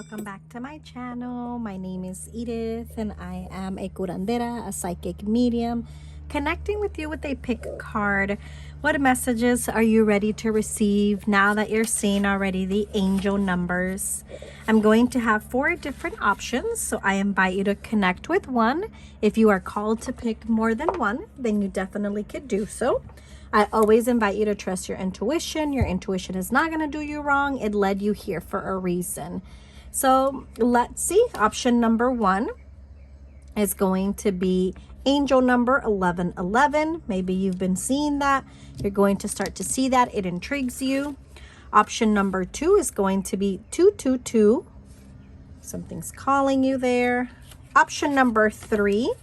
welcome back to my channel. My name is Edith and I am a curandera, a psychic medium, connecting with you with a pick card. What messages are you ready to receive now that you're seeing already the angel numbers? I'm going to have 4 different options, so I invite you to connect with one. If you are called to pick more than one, then you definitely could do so. I always invite you to trust your intuition. Your intuition is not going to do you wrong. It led you here for a reason. So let's see. Option number 1 is going to be angel number 1111. Maybe you've been seeing that. You're going to start to see that. It intrigues you. Option number 2 is going to be 222. Something's calling you there. Option number 3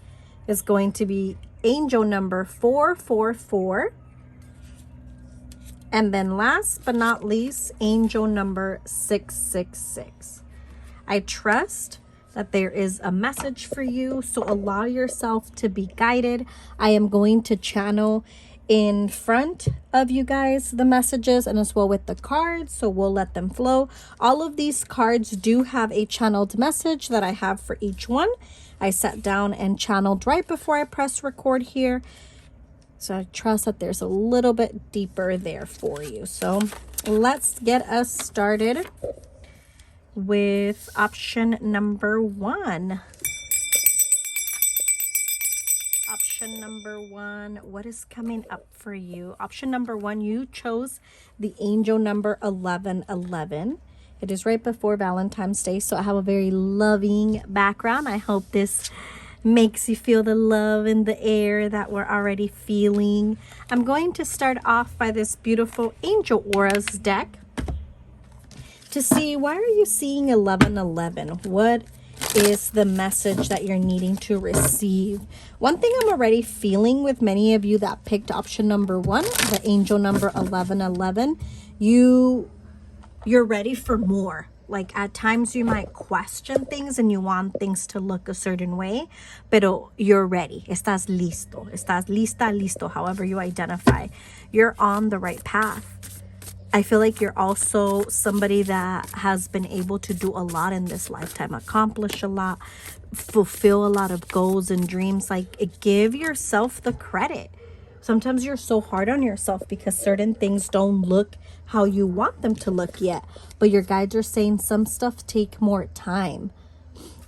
is going to be angel number 444. And then last but not least, angel number 666. I trust that there is a message for you, so allow yourself to be guided. I am going to channel in front of you guys the messages and as well with the cards, so we'll let them flow. All of these cards do have a channeled message that I have for each one. I sat down and channeled right before I press record here. So I trust that there's a little bit deeper there for you. So let's get us started with option number 1. Option number 1, what is coming up for you? Option number 1, you chose the angel number 1111. It is right before Valentine's Day, so I have a very loving background. I hope this makes you feel the love in the air that we're already feeling. I'm going to start off by this beautiful Angel Auras deck to see, why are you seeing 1111? What is the message that you're needing to receive? One thing I'm already feeling with many of you that picked option number 1, the angel number 1111, you're ready for more. Like at times you might question things and you want things to look a certain way, pero you're ready. Estás listo. Estás lista, listo, however you identify. You're on the right path. I feel like you're also somebody that has been able to do a lot in this lifetime, accomplish a lot, fulfill a lot of goals and dreams. Like, give yourself the credit. Sometimes you're so hard on yourself because certain things don't look how you want them to look yet. But your guides are saying some stuff take more time.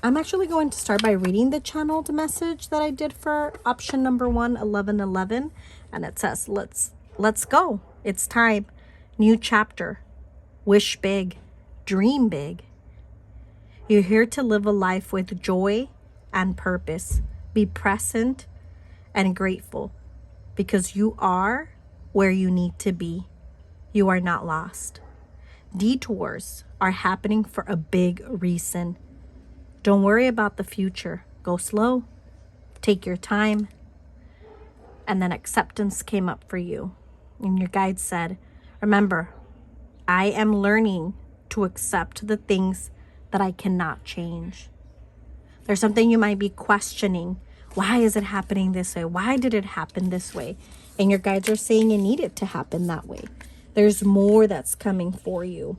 I'm actually going to start by reading the channeled message that I did for option number 1, 1111. And it says, let's go. It's time. New chapter. Wish big. Dream big. You're here to live a life with joy and purpose. Be present and grateful, because you are where you need to be. You are not lost. Detours are happening for a big reason. Don't worry about the future. Go slow. Take your time. And then acceptance came up for you. And your guide said, remember, I am learning to accept the things that I cannot change. There's something you might be questioning. Why is it happening this way? Why did it happen this way? And your guides are saying you need it to happen that way. There's more that's coming for you.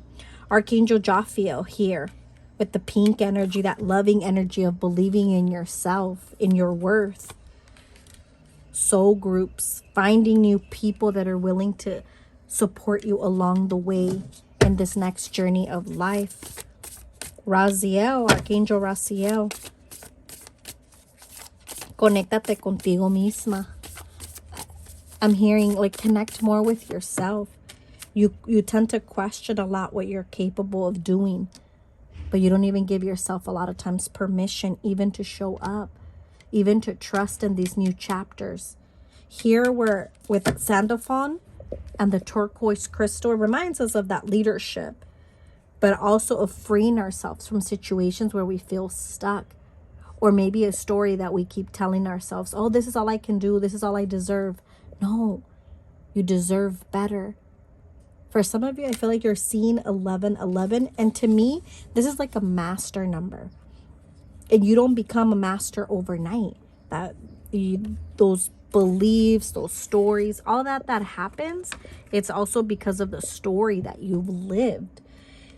Archangel Jophiel here with the pink energy, that loving energy of believing in yourself, in your worth. Soul groups, finding new people that are willing to support you along the way in this next journey of life. Raziel, Archangel Raziel. Conéctate contigo misma. I'm hearing, like, connect more with yourself. You tend to question a lot what you're capable of doing, but you don't even give yourself a lot of times permission even to show up, even to trust in these new chapters. Here we're with Sandalphon and the turquoise crystal. It reminds us of that leadership, but also of freeing ourselves from situations where we feel stuck. Or maybe a story that we keep telling ourselves, oh, this is all I can do. This is all I deserve. No, you deserve better. For some of you, I feel like you're seeing 1111. And to me, this is like a master number. And you don't become a master overnight. Those beliefs, those stories, all that happens, it's also because of the story that you've lived.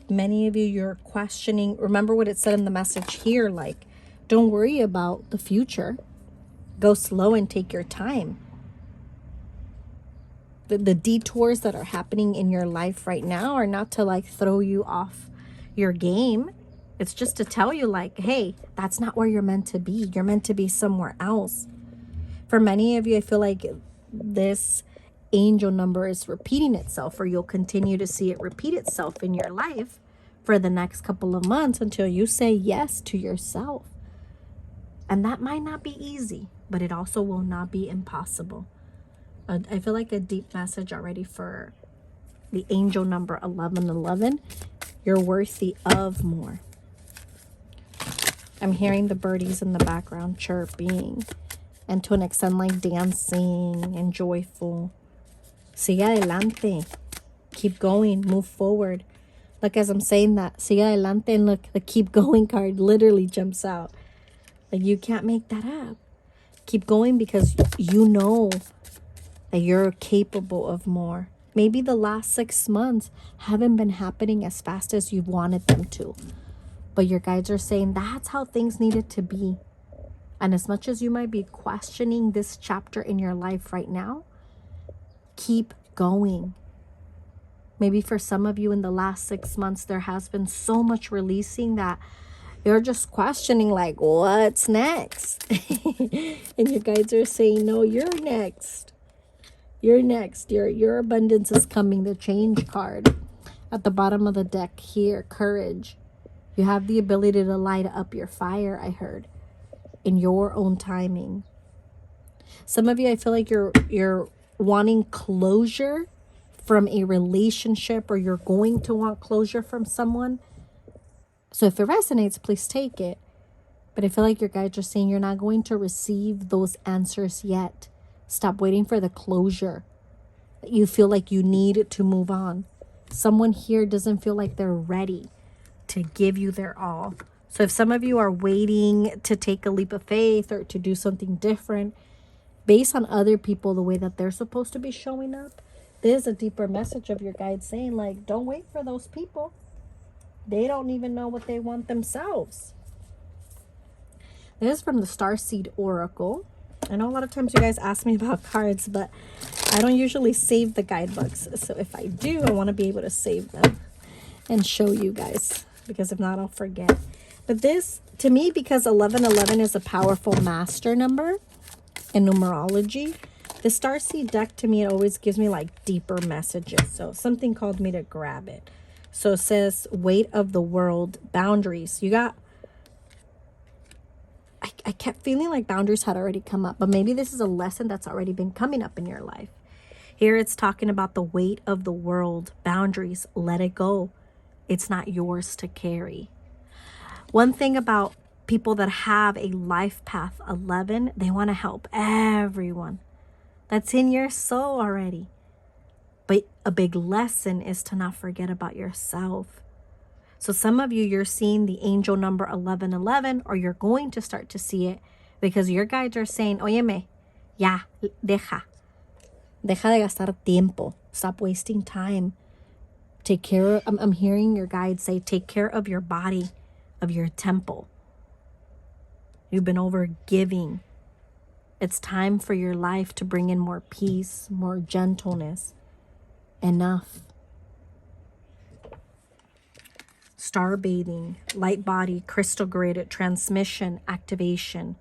Many of you, you're questioning. Remember what it said in the message here, like, don't worry about the future. Go slow and take your time. The detours that are happening in your life right now are not to like throw you off your game. It's just to tell you like, hey, that's not where you're meant to be. You're meant to be somewhere else. For many of you, I feel like this angel number is repeating itself, or you'll continue to see it repeat itself in your life for the next couple of months until you say yes to yourself. And that might not be easy, but it also will not be impossible. I feel like a deep message already for the angel number 1111. You're worthy of more. I'm hearing the birdies in the background chirping, and to an extent like dancing and joyful. Sigue adelante. Keep going. Move forward. Like as I'm saying that, sigue adelante, and look, the keep going card literally jumps out. Like you can't make that up. Keep going because you know that you're capable of more. Maybe the last 6 months haven't been happening as fast as you've wanted them to. But your guides are saying that's how things needed to be. And as much as you might be questioning this chapter in your life right now, keep going. Maybe for some of you in the last 6 months, there has been so much releasing that you're just questioning like, what's next? And your guides are saying, no, you're next. You're next. Your abundance is coming. The change card at the bottom of the deck here, courage. You have the ability to light up your fire, I heard, in your own timing. Some of you, I feel like you're wanting closure from a relationship, or you're going to want closure from someone. So if it resonates, please take it. But I feel like your guides are saying you're not going to receive those answers yet. Stop waiting for the closure that you feel like you need to move on. Someone here doesn't feel like they're ready to give you their all. So if some of you are waiting to take a leap of faith or to do something different based on other people, the way that they're supposed to be showing up, there's a deeper message of your guide saying like, don't wait for those people. They don't even know what they want themselves. This is from the Starseed Oracle. I know a lot of times you guys ask me about cards, but I don't usually save the guidebooks. So if I do, I want to be able to save them and show you guys, because if not, I'll forget. But this, to me, because 1111 is a powerful master number in numerology, the Starseed deck, to me, it always gives me like deeper messages. So something called me to grab it. So it says weight of the world, boundaries. You got, I kept feeling like boundaries had already come up, but maybe this is a lesson that's already been coming up in your life. Here it's talking about the weight of the world, boundaries, let it go. It's not yours to carry. One thing about people that have a life path 11, they want to help everyone. That's in your soul already. But a big lesson is to not forget about yourself. So some of you, you're seeing the angel number 1111, or you're going to start to see it because your guides are saying, óyeme, ya, deja de gastar tiempo. Stop wasting time. Take care of, I'm hearing your guides say, take care of your body, of your temple. You've been over giving. It's time for your life to bring in more peace, more gentleness. Enough. Star bathing, light body, crystal grid, transmission, activation.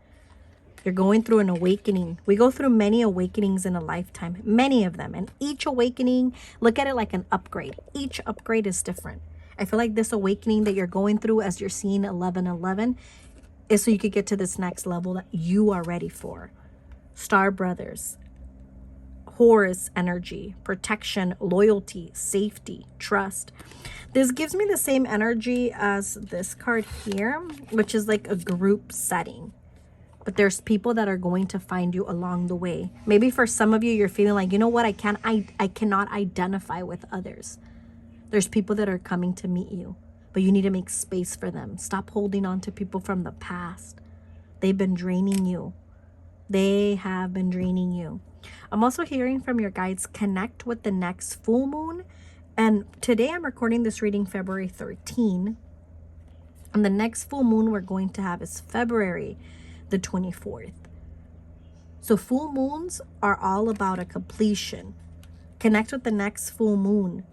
You're going through an awakening. We go through many awakenings in a lifetime, many of them. And each awakening, look at it like an upgrade. Each upgrade is different. I feel like this awakening that you're going through as you're seeing 1111 is so you could get to this next level that you are ready for. Star brothers, Horus energy, protection, loyalty, safety, trust. This gives me the same energy as this card here, which is like a group setting. But there's people that are going to find you along the way. Maybe for some of you, you're feeling like, you know what, I cannot identify with others. There's people that are coming to meet you, but you need to make space for them. Stop holding on to people from the past. They've been draining you. They have been draining you. I'm also hearing from your guides, connect with the next full moon And today I'm recording this reading February 13. And the next full moon we're going to have is February the 24th. So full moons are all about a completion. Connect with the next full moon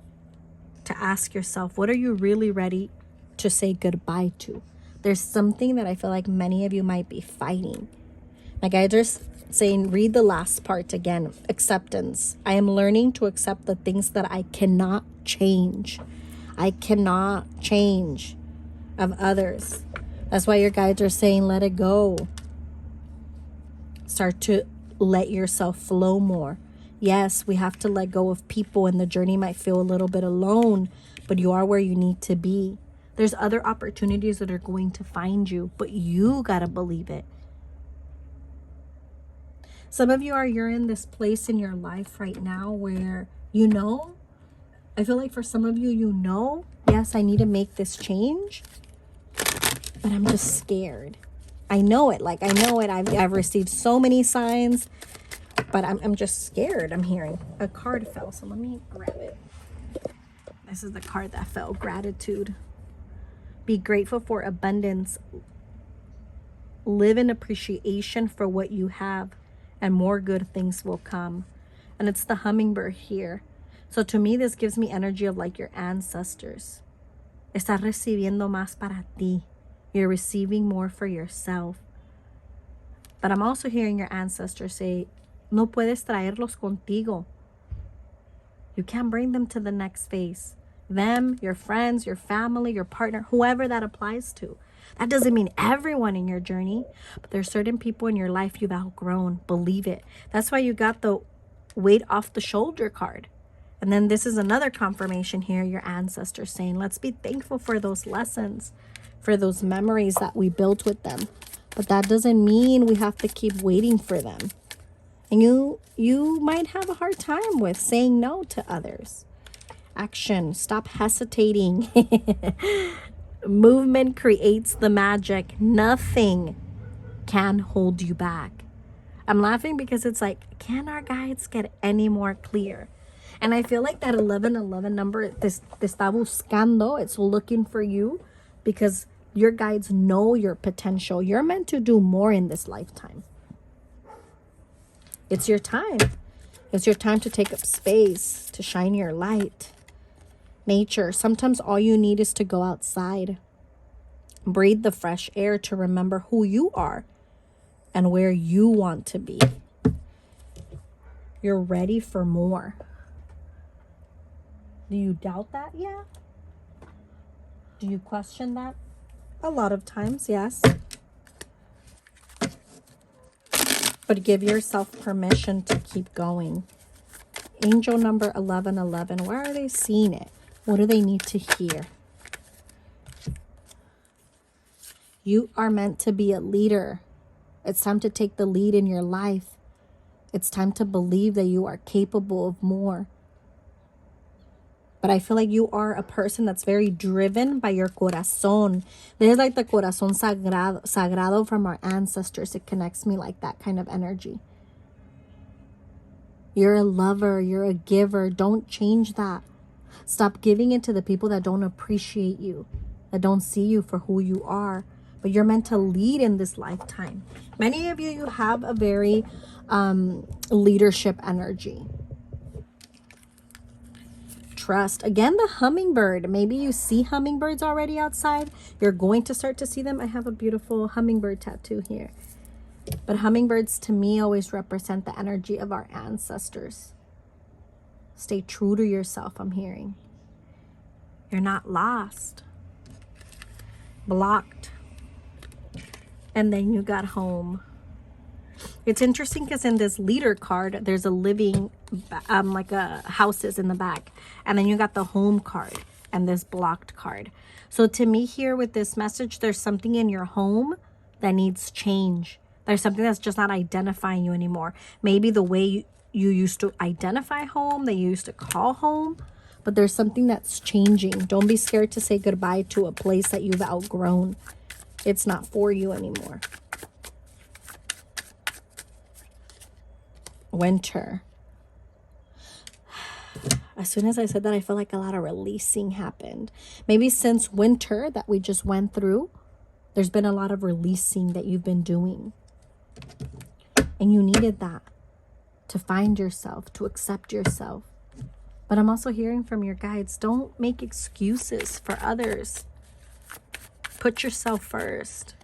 to ask yourself, what are you really ready to say goodbye to? There's something that I feel like many of you might be fighting. My guides are saying, read the last part again. Acceptance. I am learning to accept the things that I cannot change. I cannot change of others. That's why your guides are saying, let it go. Start to let yourself flow more. Yes, we have to let go of people, and the journey might feel a little bit alone, but you are where you need to be. There's other opportunities that are going to find you, but you got to believe it. Some of you you're in this place in your life right now where I feel like for some of you, yes, I need to make this change, but I'm just scared. I know it. I've received so many signs, but I'm just scared. I'm hearing a card fell, so let me grab it. This is the card that fell. Gratitude. Be grateful for abundance. Live in appreciation for what you have, and more good things will come. And it's the hummingbird here. So to me, this gives me energy of like your ancestors. Estás recibiendo más para ti. You're receiving more for yourself. But I'm also hearing your ancestors say, no puedes traerlos contigo. You can't bring them to the next phase. Them, your friends, your family, your partner, whoever that applies to. That doesn't mean everyone in your journey, but there's certain people in your life you've outgrown. Believe it. That's why you got the weight off the shoulder card. And then this is another confirmation here, your ancestors saying, let's be thankful for those lessons, for those memories that we built with them. But that doesn't mean we have to keep waiting for them. And you might have a hard time with saying no to others. Action. Stop hesitating. Movement creates the magic. Nothing can hold you back. I'm laughing because it's like, can our guides get any more clear? And I feel like that 1111 number, te está buscando, it's looking for you, because your guides know your potential. You're meant to do more in this lifetime. It's your time. It's your time to take up space, to shine your light. Nature. Sometimes all you need is to go outside. Breathe the fresh air to remember who you are and where you want to be. You're ready for more. Do you doubt that? Yeah. Do you question that? A lot of times, yes. But give yourself permission to keep going. Angel number 1111. Where are they seeing it? What do they need to hear? You are meant to be a leader. It's time to take the lead in your life. It's time to believe that you are capable of more. But I feel like you are a person that's very driven by your corazón. There's like the corazón sagrado from our ancestors. It connects me like that kind of energy. You're a lover. You're a giver. Don't change that. Stop giving it to the people that don't appreciate you, that don't see you for who you are. But you're meant to lead in this lifetime. Many of you have a very leadership energy. Trust. Again, the hummingbird. Maybe you see hummingbirds already outside. You're going to start to see them. I have a beautiful hummingbird tattoo here. But hummingbirds to me always represent the energy of our ancestors. Stay true to yourself, I'm hearing. You're not lost. Blocked. And then you got home. It's interesting because in this leader card, there's a living, like a houses in the back. And then you got the home card and this blocked card. So to me here with this message, there's something in your home that needs change. There's something that's just not identifying you anymore. Maybe the way you used to identify home, that you used to call home, but there's something that's changing. Don't be scared to say goodbye to a place that you've outgrown. It's not for you anymore. Winter. As soon as I said that, I feel like a lot of releasing happened. Maybe since winter that we just went through, there's been a lot of releasing that you've been doing. And you needed that to find yourself, to accept yourself. But I'm also hearing from your guides, don't make excuses for others. Put yourself first.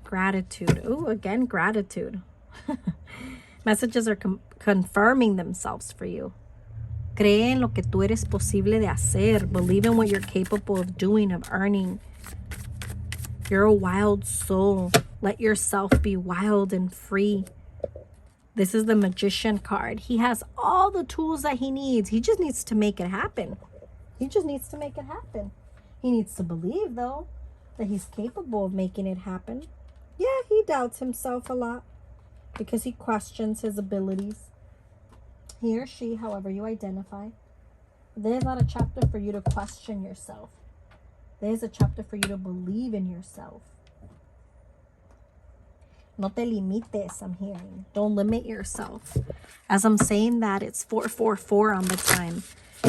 Gratitude. Oh, again, gratitude. Messages are confirming themselves for you. Cree en lo que tú eres posible de hacer. Believe in what you're capable of doing, of earning. You're a wild soul. Let yourself be wild and free. This is the Magician card. He has all the tools that he needs. He just needs to make it happen. He just needs to make it happen. He needs to believe, though, that he's capable of making it happen. Yeah, he doubts himself a lot because he questions his abilities. He or she, however you identify. There's not a chapter for you to question yourself. There's a chapter for you to believe in yourself. No te limites, I'm hearing. Don't limit yourself. As I'm saying that, it's 444 on the time.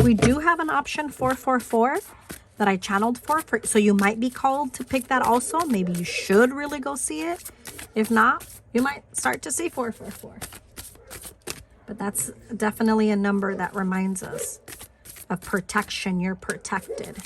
We do have an option 444 that I channeled for, so you might be called to pick that also. Maybe you should really go see it. If not, you might start to see 444. But that's definitely a number that reminds us of protection. You're protected.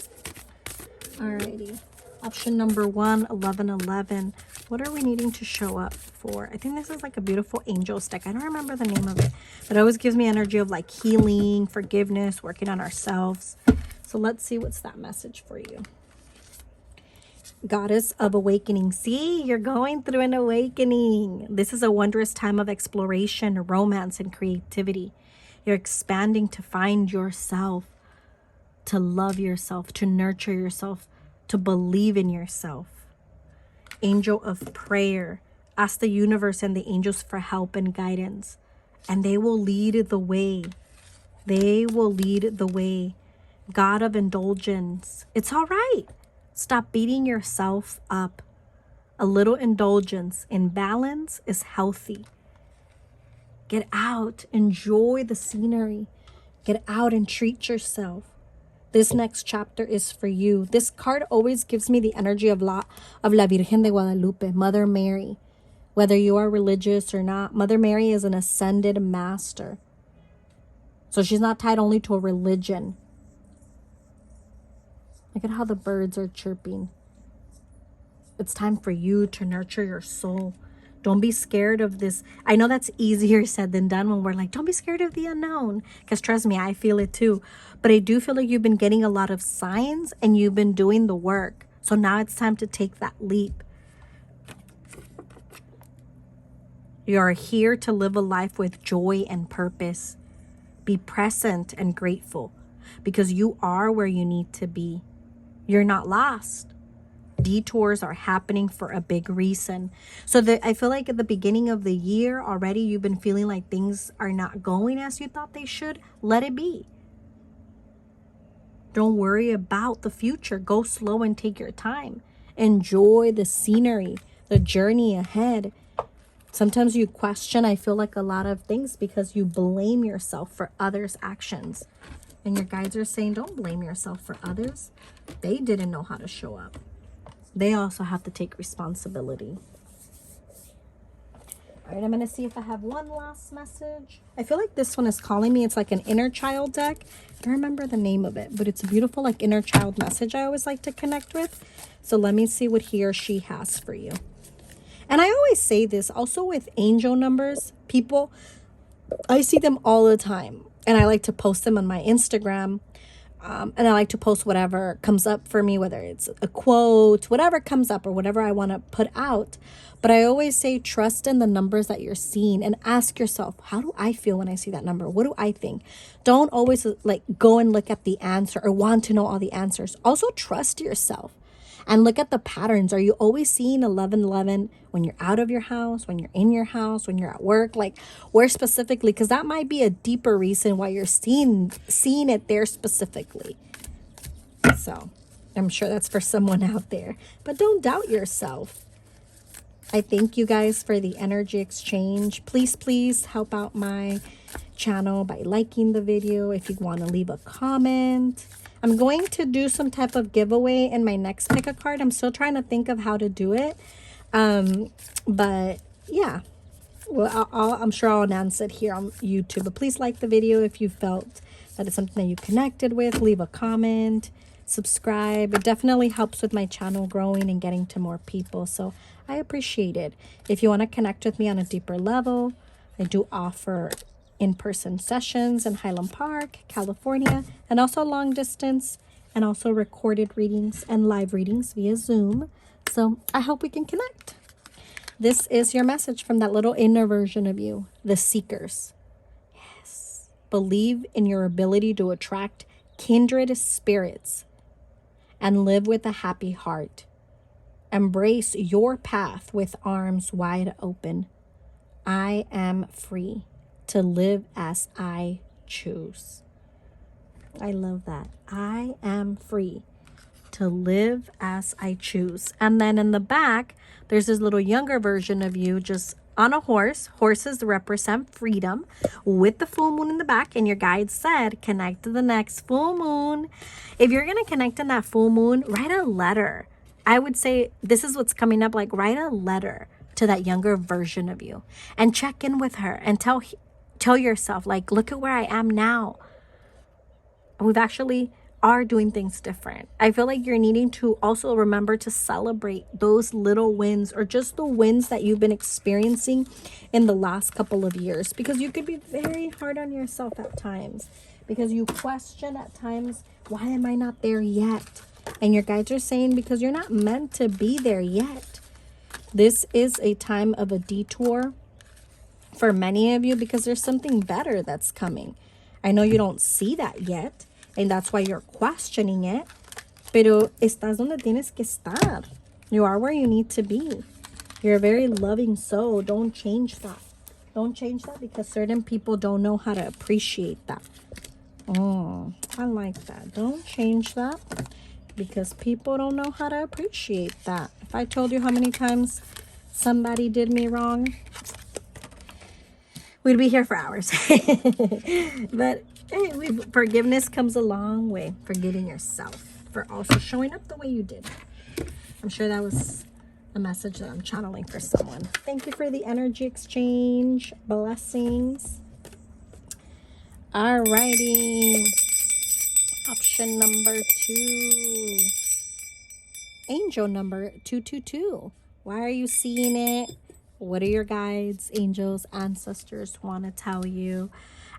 Alrighty. Option number 1, 1111. What are we needing to show up for? I think this is like a beautiful angel stick. I don't remember the name of it, but it always gives me energy of like healing, forgiveness, working on ourselves. So let's see what's that message for you. Goddess of awakening. See, you're going through an awakening. This is a wondrous time of exploration, romance, and creativity. You're expanding to find yourself, to love yourself, to nurture yourself, to believe in yourself. Angel of prayer. Ask the universe and the angels for help and guidance, and they will lead the way. They will lead the way. God of indulgence. It's all right. Stop beating yourself up. A little indulgence in balance is healthy. Get out. Enjoy the scenery. Get out and treat yourself. This next chapter is for you. This card always gives me the energy of La Virgen de Guadalupe, Mother Mary. Whether you are religious or not, Mother Mary is an ascended master. So she's not tied only to a religion. Look at how the birds are chirping. It's time for you to nurture your soul. Don't be scared of this. I know that's easier said than done when we're like, don't be scared of the unknown. Because trust me, I feel it too. But I do feel like you've been getting a lot of signs and you've been doing the work. So now it's time to take that leap. You are here to live a life with joy and purpose. Be present and grateful because you are where you need to be. You're not lost. Detours are happening for a big reason. So I feel like at the beginning of the year already, you've been feeling like things are not going as you thought they should. Let it be. Don't worry about the future. Go slow and take your time. Enjoy the scenery, the journey ahead. Sometimes you question, I feel like, a lot of things because you blame yourself for others' actions. And your guides are saying, don't blame yourself for others. They didn't know how to show up. They also have to take responsibility. All right, I'm going to see if I have one last message. I feel like this one is calling me. It's like an inner child deck. I don't remember the name of it, but it's a beautiful like inner child message I always like to connect with. So let me see what he or she has for you. And I always say this also with angel numbers. People, I see them all the time. And I like to post them on my Instagram. And I like to post whatever comes up for me, whether it's a quote, whatever comes up or whatever I want to put out. But I always say, trust in the numbers that you're seeing and ask yourself, how do I feel when I see that number? What do I think? Don't always like go and look at the answer or want to know all the answers. Also trust yourself and look at the patterns. Are you always seeing 1111 when you're out of your house, when you're in your house, when you're at work? Like where specifically? Because that might be a deeper reason why you're seeing it there specifically. So I'm sure that's for someone out there. But don't doubt yourself. I thank you guys for the energy exchange. Please help out my channel by liking the video. If you want to leave a comment, I'm going to do some type of giveaway in my next pick a card. I'm still trying to think of how to do it. But yeah, well, I'm sure I'll announce it here on YouTube. But please like the video if you felt that it's something that you connected with. Leave a comment, subscribe. It definitely helps with my channel growing and getting to more people. So I appreciate it. If you want to connect with me on a deeper level, I do offer in-person sessions in Highland Park, California, and also long distance, and also recorded readings and live readings via Zoom. So I hope we can connect. This is your message from that little inner version of you, the seekers. Yes. Believe in your ability to attract kindred spirits and live with a happy heart. Embrace your path with arms wide open. I am free to live as I choose. I love that. I am free to live as I choose. And then in the back, there's this little younger version of you just on a horse. Horses represent freedom with the full moon in the back. And your guide said, connect to the next full moon. If you're going to connect in that full moon, write a letter. I would say this is what's coming up. Like, write a letter to that younger version of you and check in with her and tell yourself, like, look at where I am now. We've actually are doing things different. I feel like you're needing to also remember to celebrate those little wins, or just the wins that you've been experiencing in the last couple of years, because you could be very hard on yourself at times, because you question at times, why am I not there yet? And your guides are saying, because you're not meant to be there yet. This is a time of a detour for many of you, because there's something better that's coming. I know you don't see that yet, and that's why you're questioning it. Pero estás donde tienes que estar. You are where you need to be. You're a very loving soul. Don't change that. Don't change that, because certain people don't know how to appreciate that. I like that. Don't change that, because people don't know how to appreciate that. If I told you how many times somebody did me wrong, we'd be here for hours. But hey, forgiveness comes a long way. Forgiving yourself for also showing up the way you did. I'm sure that was a message that I'm channeling for someone. Thank you for the energy exchange. Blessings. Alrighty. Option number 2. Angel number 222. Why are you seeing it? What do your guides, angels, ancestors want to tell you?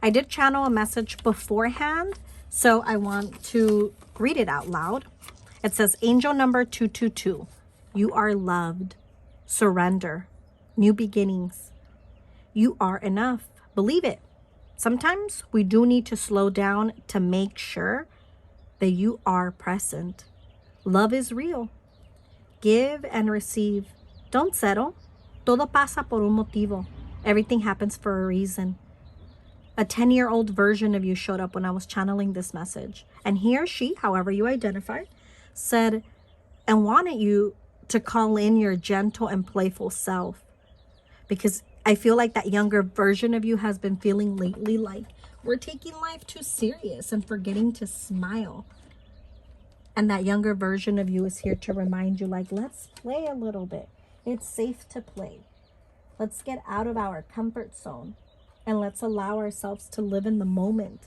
I did channel a message beforehand, so I want to read it out loud. It says, Angel number 222. You are loved. Surrender. New beginnings. You are enough. Believe it. Sometimes we do need to slow down to make sure that you are present. Love is real. Give and receive. Don't settle. Todo pasa por un motivo. Everything happens for a reason. A 10-year-old version of you showed up when I was channeling this message. And he or she, however you identify, said and wanted you to call in your gentle and playful self. Because I feel like that younger version of you has been feeling lately like we're taking life too serious and forgetting to smile. And that younger version of you is here to remind you, like, let's play a little bit. It's safe to play. Let's get out of our comfort zone and let's allow ourselves to live in the moment.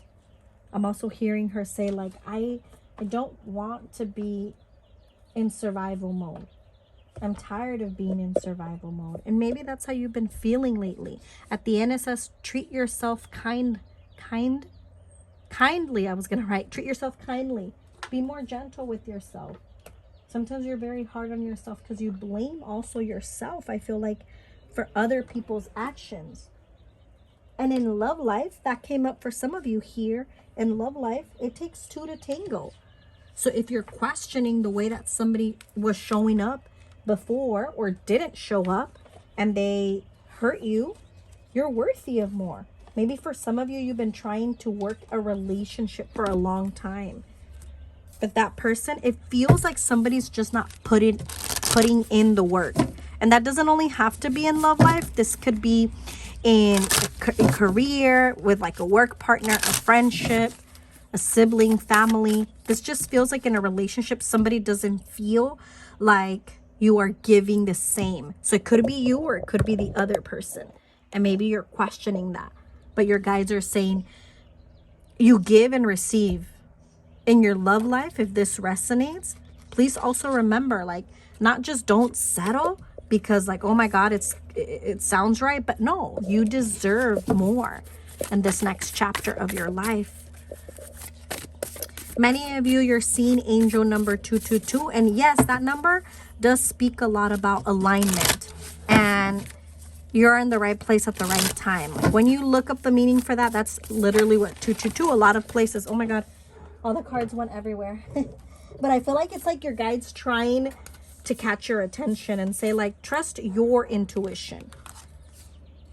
I'm also hearing her say, like, I don't want to be in survival mode. I'm tired of being in survival mode. And maybe that's how you've been feeling lately. At the end, it says, treat yourself kindly. I was going to write, treat yourself kindly. Be more gentle with yourself. Sometimes you're very hard on yourself because you blame also yourself, I feel like, for other people's actions. And in love life, that came up for some of you here. In love life, it takes two to tango. So if you're questioning the way that somebody was showing up before or didn't show up and they hurt you, you're worthy of more. Maybe for some of you, you've been trying to work a relationship for a long time. But that person, it feels like somebody's just not putting in the work. And that doesn't only have to be in love life. This could be in a career, with like a work partner, a friendship, a sibling, family. This just feels like in a relationship, somebody doesn't feel like you are giving the same. So it could be you or it could be the other person. And maybe you're questioning that. But your guides are saying you give and receive. In your love life, if this resonates, please also remember, like, not just don't settle because like, oh my God, it sounds right. But no, you deserve more in this next chapter of your life. Many of you, you're seeing angel number 222. And yes, that number does speak a lot about alignment. And you're in the right place at the right time. When you look up the meaning for that, that's literally what 222, a lot of places. Oh my God, all the cards went everywhere. But I feel like it's like your guides trying to catch your attention and say like, trust your intuition.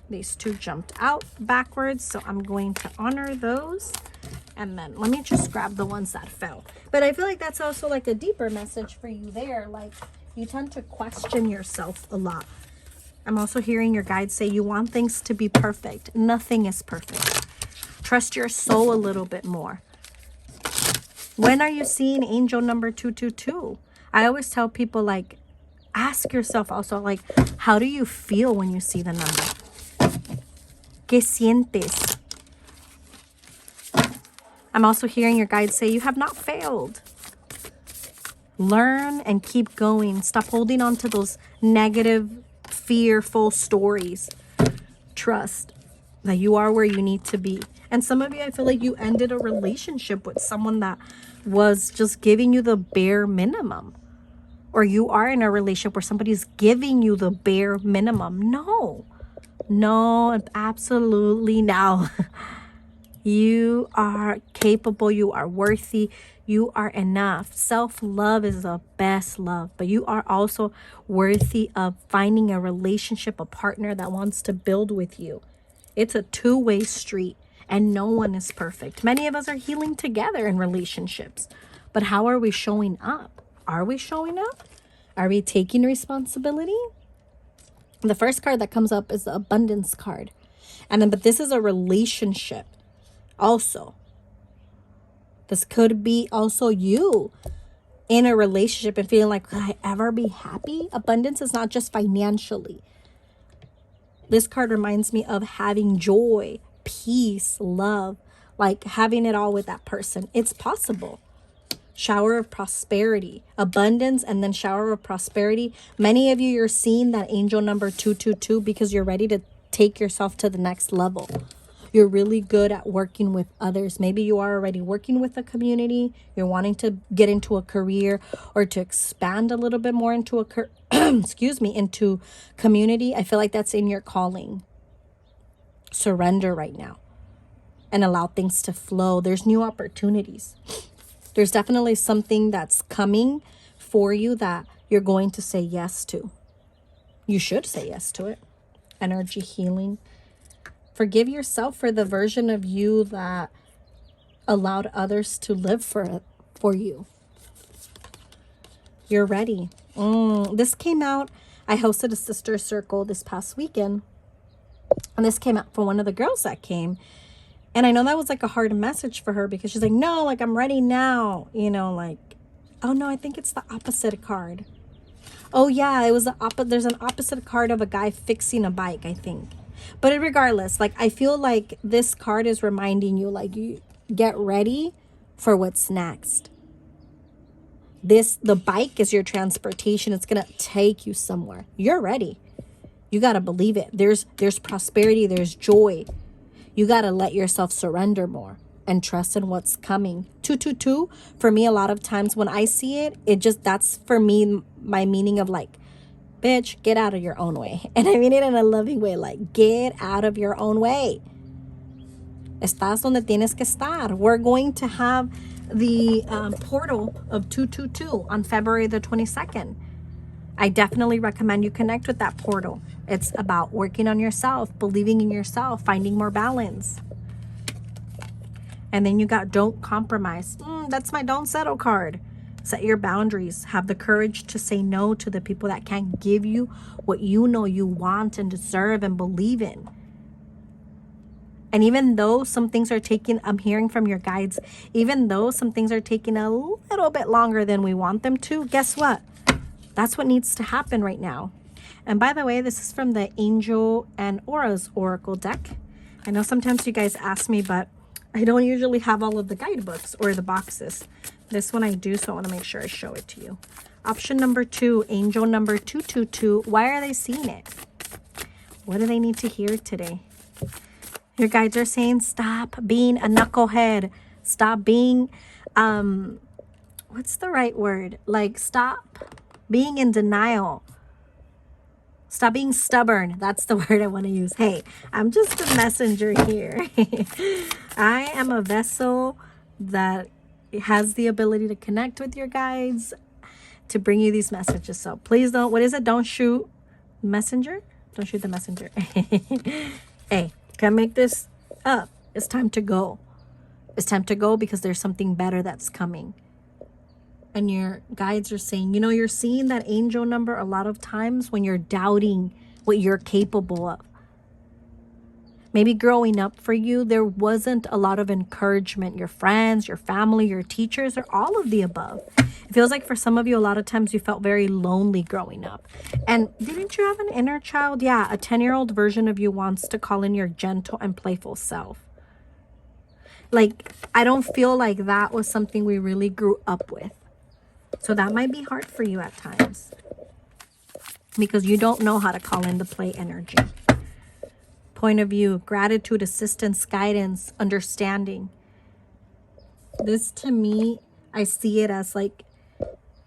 These two jumped out backwards, so I'm going to honor those. And then let me just grab the ones that fell. But I feel like that's also like a deeper message for you there. Like, you tend to question yourself a lot. I'm also hearing your guides say you want things to be perfect. Nothing is perfect. Trust your soul a little bit more. When are you seeing angel number 222? I always tell people, like, ask yourself also, like, how do you feel when you see the number? ¿Qué sientes? I'm also hearing your guides say you have not failed. Learn and keep going. Stop holding on to those negative, fearful stories. Trust that you are where you need to be. And some of you, I feel like you ended a relationship with someone that was just giving you the bare minimum. Or you are in a relationship where somebody's giving you the bare minimum. No, absolutely no. You are capable. You are worthy. You are enough. Self-love is the best love. But you are also worthy of finding a relationship, a partner that wants to build with you. It's a two-way street. And no one is perfect. Many of us are healing together in relationships. But how are we showing up? Are we showing up? Are we taking responsibility? The first card that comes up is the abundance card. And then, but this is a relationship also. This could be also you in a relationship and feeling like, could I ever be happy? Abundance is not just financially. This card reminds me of having joy, peace, love, like having it all with that person. It's possible. Shower of prosperity, abundance, and then shower of prosperity. Many of you, you're seeing that angel number 222 because you're ready to take yourself to the next level. You're really good at working with others. Maybe you are already working with a community. You're wanting to get into a career or to expand a little bit more into into community. I feel like that's in your calling. Surrender right now and allow things to flow. There's new opportunities. There's definitely something that's coming for you that you're going to say yes to. You should say yes to it. Energy healing. Forgive yourself for the version of you that allowed others to live for you. You're ready. This came out. I hosted a sister circle this past weekend. And this came out for one of the girls that came. And I know that was like a hard message for her because she's like, no, like I'm ready now. You know, like, oh no, I think it's the opposite card. Oh yeah, it was there's an opposite card of a guy fixing a bike, I think. But regardless, like I feel like this card is reminding you, like, you get ready for what's next. The bike is your transportation. It's going to take you somewhere. You're ready. You got to believe it. There's prosperity. There's joy. You got to let yourself surrender more and trust in what's coming. 222, for me, a lot of times when I see it, that's for me, my meaning of like, bitch, get out of your own way. And I mean it in a loving way, like, get out of your own way. Estás donde tienes que estar. We're going to have the portal of 222 on February the 22nd. I definitely recommend you connect with that portal. It's about working on yourself, believing in yourself, finding more balance. And then you got don't compromise. That's my don't settle card. Set your boundaries. Have the courage to say no to the people that can't give you what you know you want and deserve and believe in. And even though some things are taking, I'm hearing from your guides, even though some things are taking a little bit longer than we want them to, guess what? That's what needs to happen right now. And by the way, this is from the Angel and Auras Oracle deck. I know sometimes you guys ask me, but I don't usually have all of the guidebooks or the boxes. This one I do, so I want to make sure I show it to you. Option number 2, angel number 222. Why are they seeing it? What do they need to hear today? Your guides are saying, stop being a knucklehead. Stop being, what's the right word? Like, stop being in denial. Stop being stubborn. That's the word I want to use. Hey, I'm just a messenger here. I am a vessel that has the ability to connect with your guides, to bring you these messages. So please don't, what is it? Don't shoot messenger. Don't shoot the messenger. Hey, can't make this up. It's time to go. It's time to go because there's something better that's coming. And your guides are saying, you know, you're seeing that angel number a lot of times when you're doubting what you're capable of. Maybe growing up for you, there wasn't a lot of encouragement. Your friends, your family, your teachers, or all of the above. It feels like for some of you, a lot of times you felt very lonely growing up. And didn't you have an inner child? Yeah, a 10-year-old version of you wants to call in your gentle and playful self. Like, I don't feel like that was something we really grew up with. So that might be hard for you at times because you don't know how to call in the play energy. Point of view, gratitude, assistance, guidance, understanding. This to me, I see it as like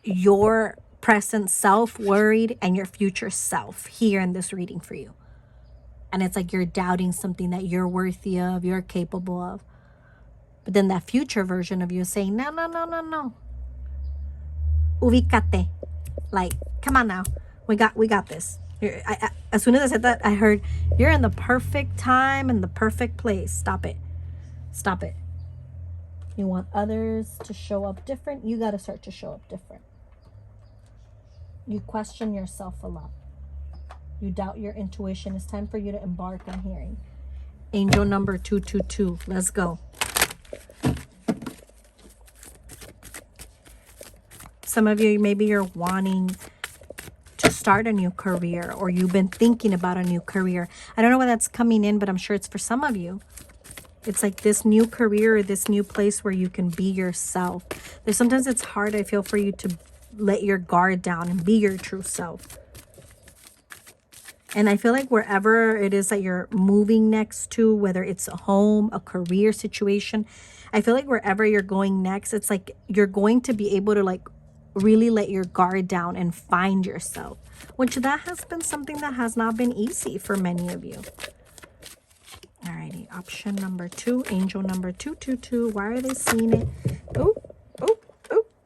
your present self worried and your future self here in this reading for you. And it's like you're doubting something that you're worthy of, you're capable of. But then that future version of you is saying, no, no, no, no, no. Ubícate. Like, come on now. We got this. As soon as I said that, I heard, you're in the perfect time and the perfect place. Stop it. Stop it. You want others to show up different? You got to start to show up different. You question yourself a lot. You doubt your intuition. It's time for you to embark on hearing. Angel number 222. Let's go. Some of you, maybe you're wanting to start a new career, or you've been thinking about a new career. I don't know where that's coming in, but I'm sure it's for some of you. It's like this new career, or this new place where you can be yourself. Sometimes it's hard, I feel, for you to let your guard down and be your true self. And I feel like wherever it is that you're moving next to, whether it's a home, a career situation, I feel like wherever you're going next, it's like you're going to be able to like really let your guard down and find yourself, which that has been something that has not been easy for many of you. Alrighty, option number 2, angel number 222. Why are they seeing it? Oh,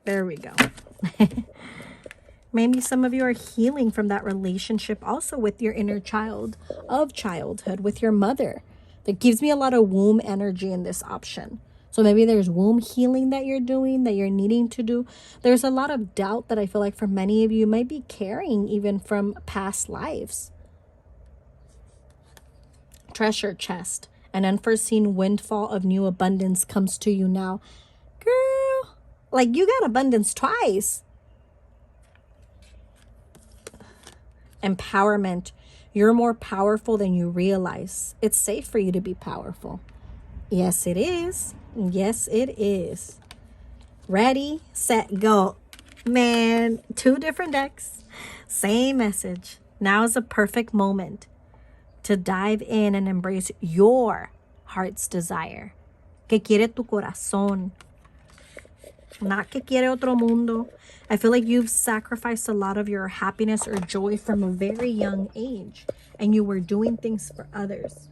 there we go. Maybe some of you are healing from that relationship also with your inner child of childhood, with your mother. That gives me a lot of womb energy in this option. So maybe there's womb healing that you're doing, that you're needing to do. There's a lot of doubt that I feel like for many of you might be carrying even from past lives. Treasure chest. An unforeseen windfall of new abundance comes to you now. Girl, like you got abundance twice. Empowerment. You're more powerful than you realize. It's safe for you to be powerful. Yes, it is. Yes, it is. Ready, set, go. Man, 2 different decks. Same message. Now is a perfect moment to dive in and embrace your heart's desire. Que quiere tu corazón. Not que quiere otro mundo. I feel like you've sacrificed a lot of your happiness or joy from a very young age. And you were doing things for others.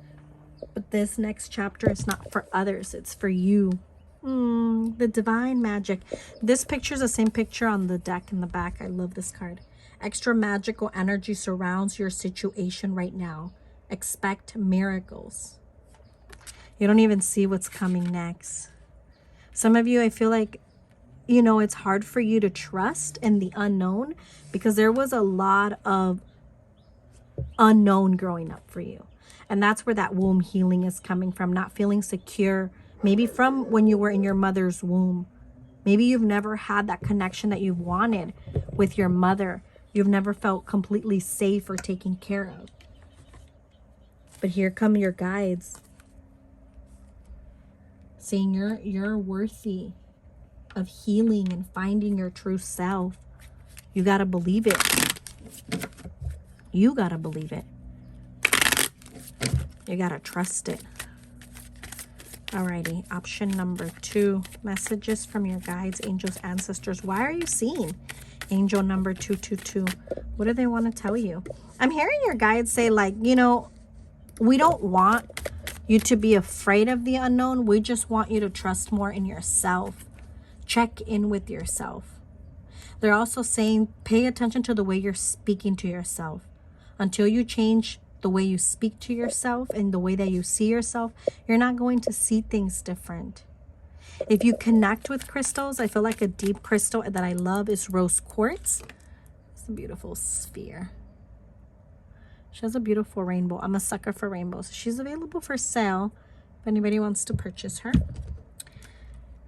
But this next chapter is not for others. It's for you. The divine magic. This picture is the same picture on the deck in the back. I love this card. Extra magical energy surrounds your situation right now. Expect miracles. You don't even see what's coming next. Some of you, I feel like, you know, it's hard for you to trust in the unknown because there was a lot of unknown growing up for you. And that's where that womb healing is coming from, not feeling secure. Maybe from when you were in your mother's womb. Maybe you've never had that connection that you've wanted with your mother. You've never felt completely safe or taken care of. But here come your guides saying you're worthy of healing and finding your true self. You got to believe it. You got to believe it. You got to trust it. Alrighty, option number 2. Messages from your guides, angels, ancestors. Why are you seeing angel number 222? What do they want to tell you? I'm hearing your guides say, like, you know, we don't want you to be afraid of the unknown. We just want you to trust more in yourself. Check in with yourself. They're also saying, pay attention to the way you're speaking to yourself. Until you change the way you speak to yourself and the way that you see yourself, you're not going to see things different. If you connect with crystals, I feel like a deep crystal that I love is rose quartz. It's a beautiful sphere. She has a beautiful rainbow. I'm a sucker for rainbows. She's available for sale if anybody wants to purchase her.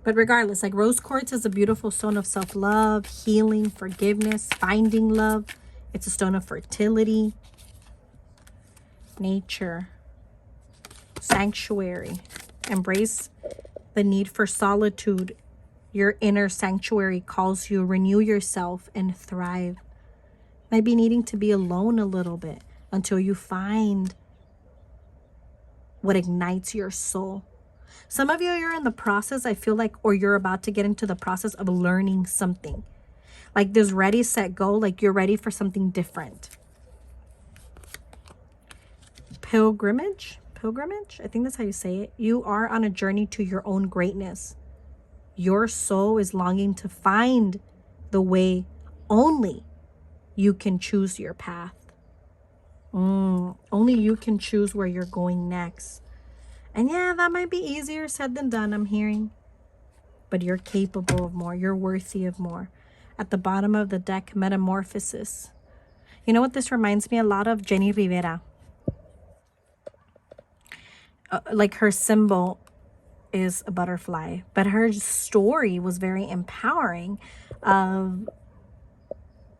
But regardless, like, rose quartz is a beautiful stone of self-love, healing, forgiveness, finding love. It's a stone of fertility, nature, sanctuary. Embrace the need for solitude. Your inner sanctuary calls you. Renew yourself and thrive. Might be needing to be alone a little bit until you find what ignites your soul. Some of you are in the process, I feel like, or you're about to get into the process of learning something. Like this ready, set, go, like you're ready for something different. Pilgrimage, I think that's how you say it. You are on a journey to your own greatness. Your soul is longing to find the way only you can choose your path. Only you can choose where you're going next. And yeah, that might be easier said than done, I'm hearing. But you're capable of more. You're worthy of more. At the bottom of the deck, metamorphosis. You know what this reminds me a lot of? Jenny Rivera. Like her symbol is a butterfly. But her story was very empowering.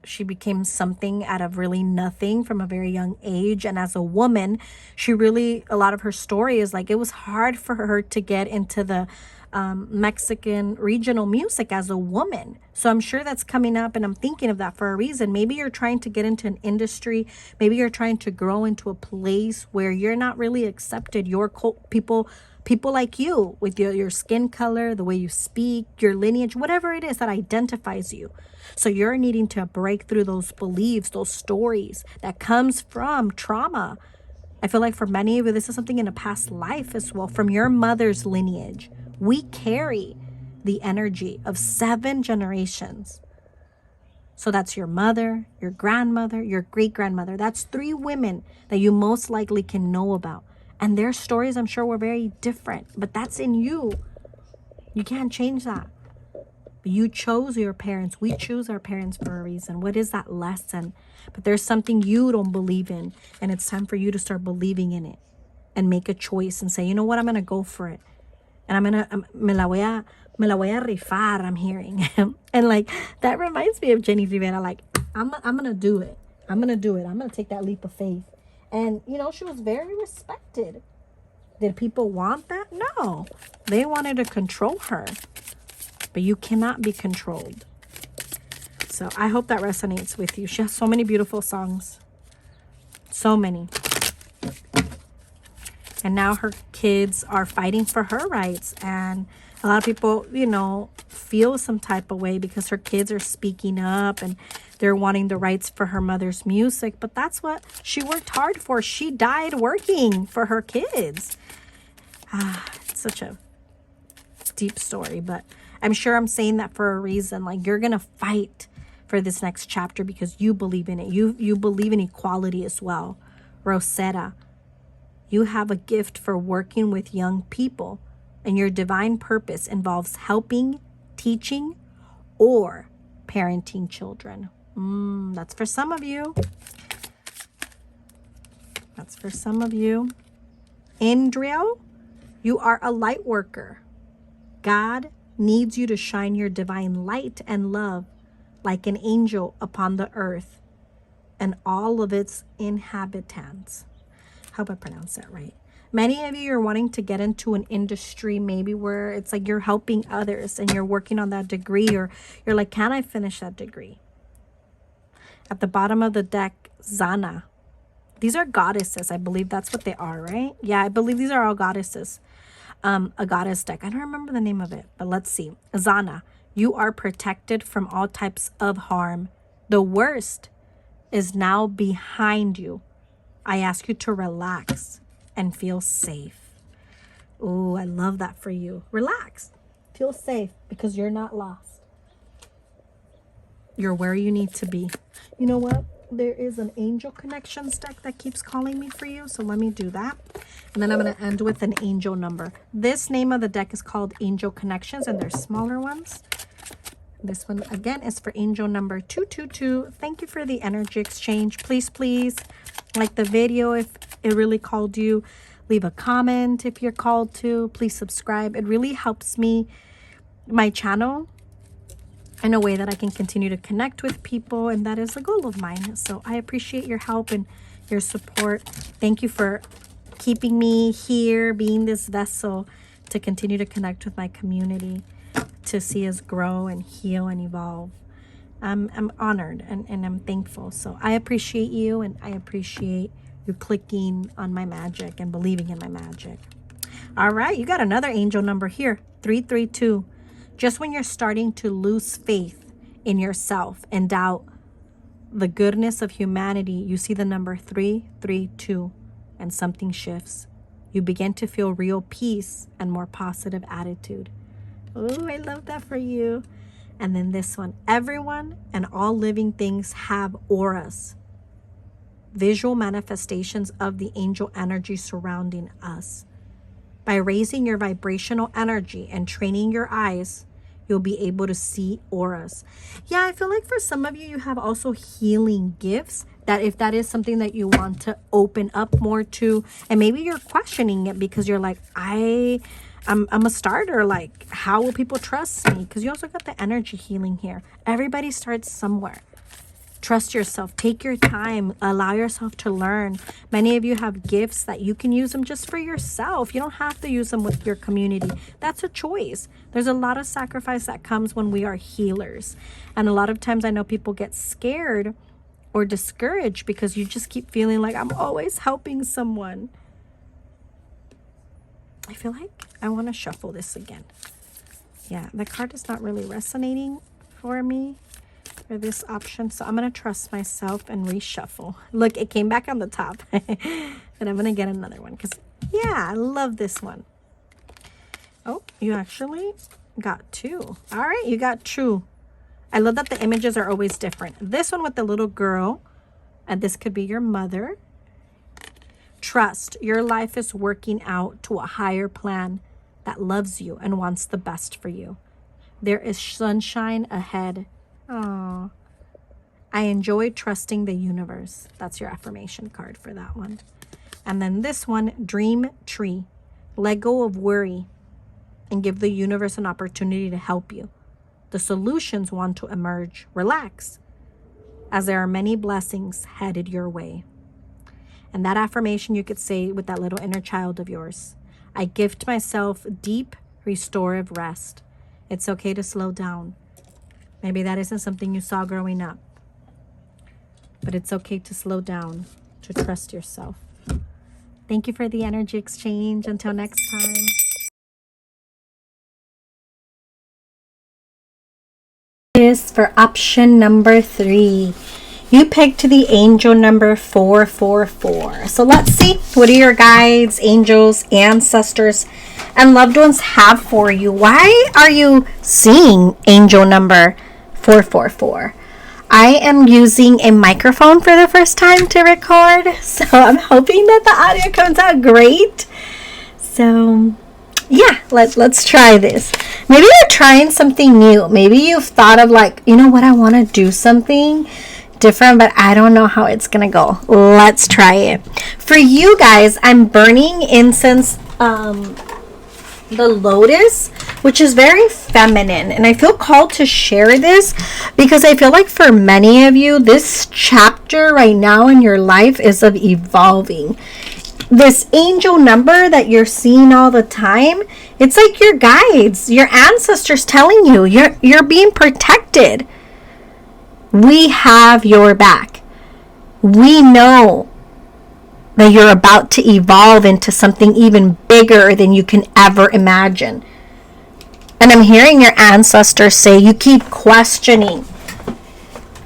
She became something out of really nothing from a very young age. And as a woman, she really, a lot of her story is like, it was hard for her to get into the Mexican regional music as a woman. So I'm sure that's coming up, and I'm thinking of that for a reason. Maybe you're trying to get into an industry. Maybe you're trying to grow into a place where you're not really accepted. Your people like you, with your skin color, the way you speak, your lineage, whatever it is that identifies you. So you're needing to break through those beliefs, those stories that comes from trauma. I feel like for many of you, this is something in a past life as well, from your mother's lineage. We carry the energy of 7 generations. So that's your mother, your grandmother, your great-grandmother. That's 3 women that you most likely can know about. And their stories, I'm sure, were very different. But that's in you. You can't change that. You chose your parents. We choose our parents for a reason. What is that lesson? But there's something you don't believe in. And it's time for you to start believing in it. And make a choice and say, you know what? I'm going to go for it. And me la voy a rifar, I'm hearing. And like, that reminds me of Jenny Rivera. Like, I'm going to do it. I'm going to do it. I'm going to take that leap of faith. And, you know, she was very respected. Did people want that? No. They wanted to control her. But you cannot be controlled. So I hope that resonates with you. She has so many beautiful songs. So many. And now her kids are fighting for her rights. And a lot of people, you know, feel some type of way because her kids are speaking up and they're wanting the rights for her mother's music. But that's what she worked hard for. She died working for her kids. It's such a deep story, but I'm sure I'm saying that for a reason. Like, you're going to fight for this next chapter because you believe in it. You believe in equality as well. Rosetta, you have a gift for working with young people, and your divine purpose involves helping, teaching, or parenting children. That's for some of you. That's for some of you. Andrea, you are a light worker. God needs you to shine your divine light and love like an angel upon the earth and all of its inhabitants. Hope I pronounced that right. Many of you are wanting to get into an industry maybe where it's like you're helping others and you're working on that degree, or you're like, can I finish that degree? At the bottom of the deck, Zana. These are goddesses. I believe that's what they are, right? Yeah, I believe these are all goddesses. A goddess deck. I don't remember the name of it, but let's see. Zana, you are protected from all types of harm. The worst is now behind you. I ask you to relax and feel safe. Oh, I love that for you. Relax. Feel safe because you're not lost. You're where you need to be. You know what? There is an angel connections deck that keeps calling me for you. So let me do that. And then I'm going to end with an angel number. This name of the deck is called Angel Connections, and there's smaller ones. This one, again, is for angel number 222. Thank you for the energy exchange. Please, please like the video if it really called you. Leave a comment if you're called to. Please subscribe. It really helps me, my channel, in a way that I can continue to connect with people, and that is a goal of mine. So I appreciate your help and your support. Thank you for keeping me here, being this vessel to continue to connect with my community, to see us grow and heal and evolve. I'm honored and I'm thankful. So I appreciate you, and I appreciate you clicking on my magic and believing in my magic. All right, you got another angel number here, 332. Just when you're starting to lose faith in yourself and doubt the goodness of humanity, you see the number 332 and something shifts. You begin to feel real peace and more positive attitude. Oh, I love that for you. And then this one, everyone and all living things have auras, visual manifestations of the angel energy surrounding us. By raising your vibrational energy and training your eyes, you'll be able to see auras. Yeah, I feel like for some of you, you have also healing gifts, that if that is something that you want to open up more to, and maybe you're questioning it because you're like, I'm a starter. Like, how will people trust me? Because you also got the energy healing here. Everybody starts somewhere. Trust yourself. Take your time. Allow yourself to learn. Many of you have gifts that you can use them just for yourself. You don't have to use them with your community. That's a choice. There's a lot of sacrifice that comes when we are healers. And a lot of times I know people get scared or discouraged because you just keep feeling like, I'm always helping someone. I feel like I want to shuffle this again. Yeah, the card is not really resonating for me for this option, so I'm going to trust myself and reshuffle. Look, it came back on the top. And I'm going to get another one because, yeah, I love this one. Oh, you actually got two. All right, you got two. I love that the images are always different. This one with the little girl, and this could be your mother. Trust, your life is working out to a higher plan that loves you and wants the best for you. There is sunshine ahead. Oh, I enjoy trusting the universe. That's your affirmation card for that one. And then this one, dream tree. Let go of worry and give the universe an opportunity to help you. The solutions want to emerge. Relax, as there are many blessings headed your way. And that affirmation you could say with that little inner child of yours. I gift myself deep, restorative rest. It's okay to slow down. Maybe that isn't something you saw growing up. But it's okay to slow down, to trust yourself. Thank you for the energy exchange. Until next time. Is for option number 3. You picked the angel number 444. So let's see, what do your guides, angels, ancestors, and loved ones have for you? Why are you seeing angel number 444? I am using a microphone for the first time to record, so I'm hoping that the audio comes out great. So yeah, let's try this. Maybe you're trying something new. Maybe you've thought of like, you know what, I want to do something different, but I don't know how it's gonna go. Let's try it. For you guys, I'm burning incense, the lotus, which is very feminine, and I feel called to share this because I feel like for many of you, this chapter right now in your life is of evolving. This angel number that you're seeing all the time, it's like your guides, your ancestors telling you you're being protected. We have your back. We know that you're about to evolve into something even bigger than you can ever imagine. And I'm hearing your ancestors say you keep questioning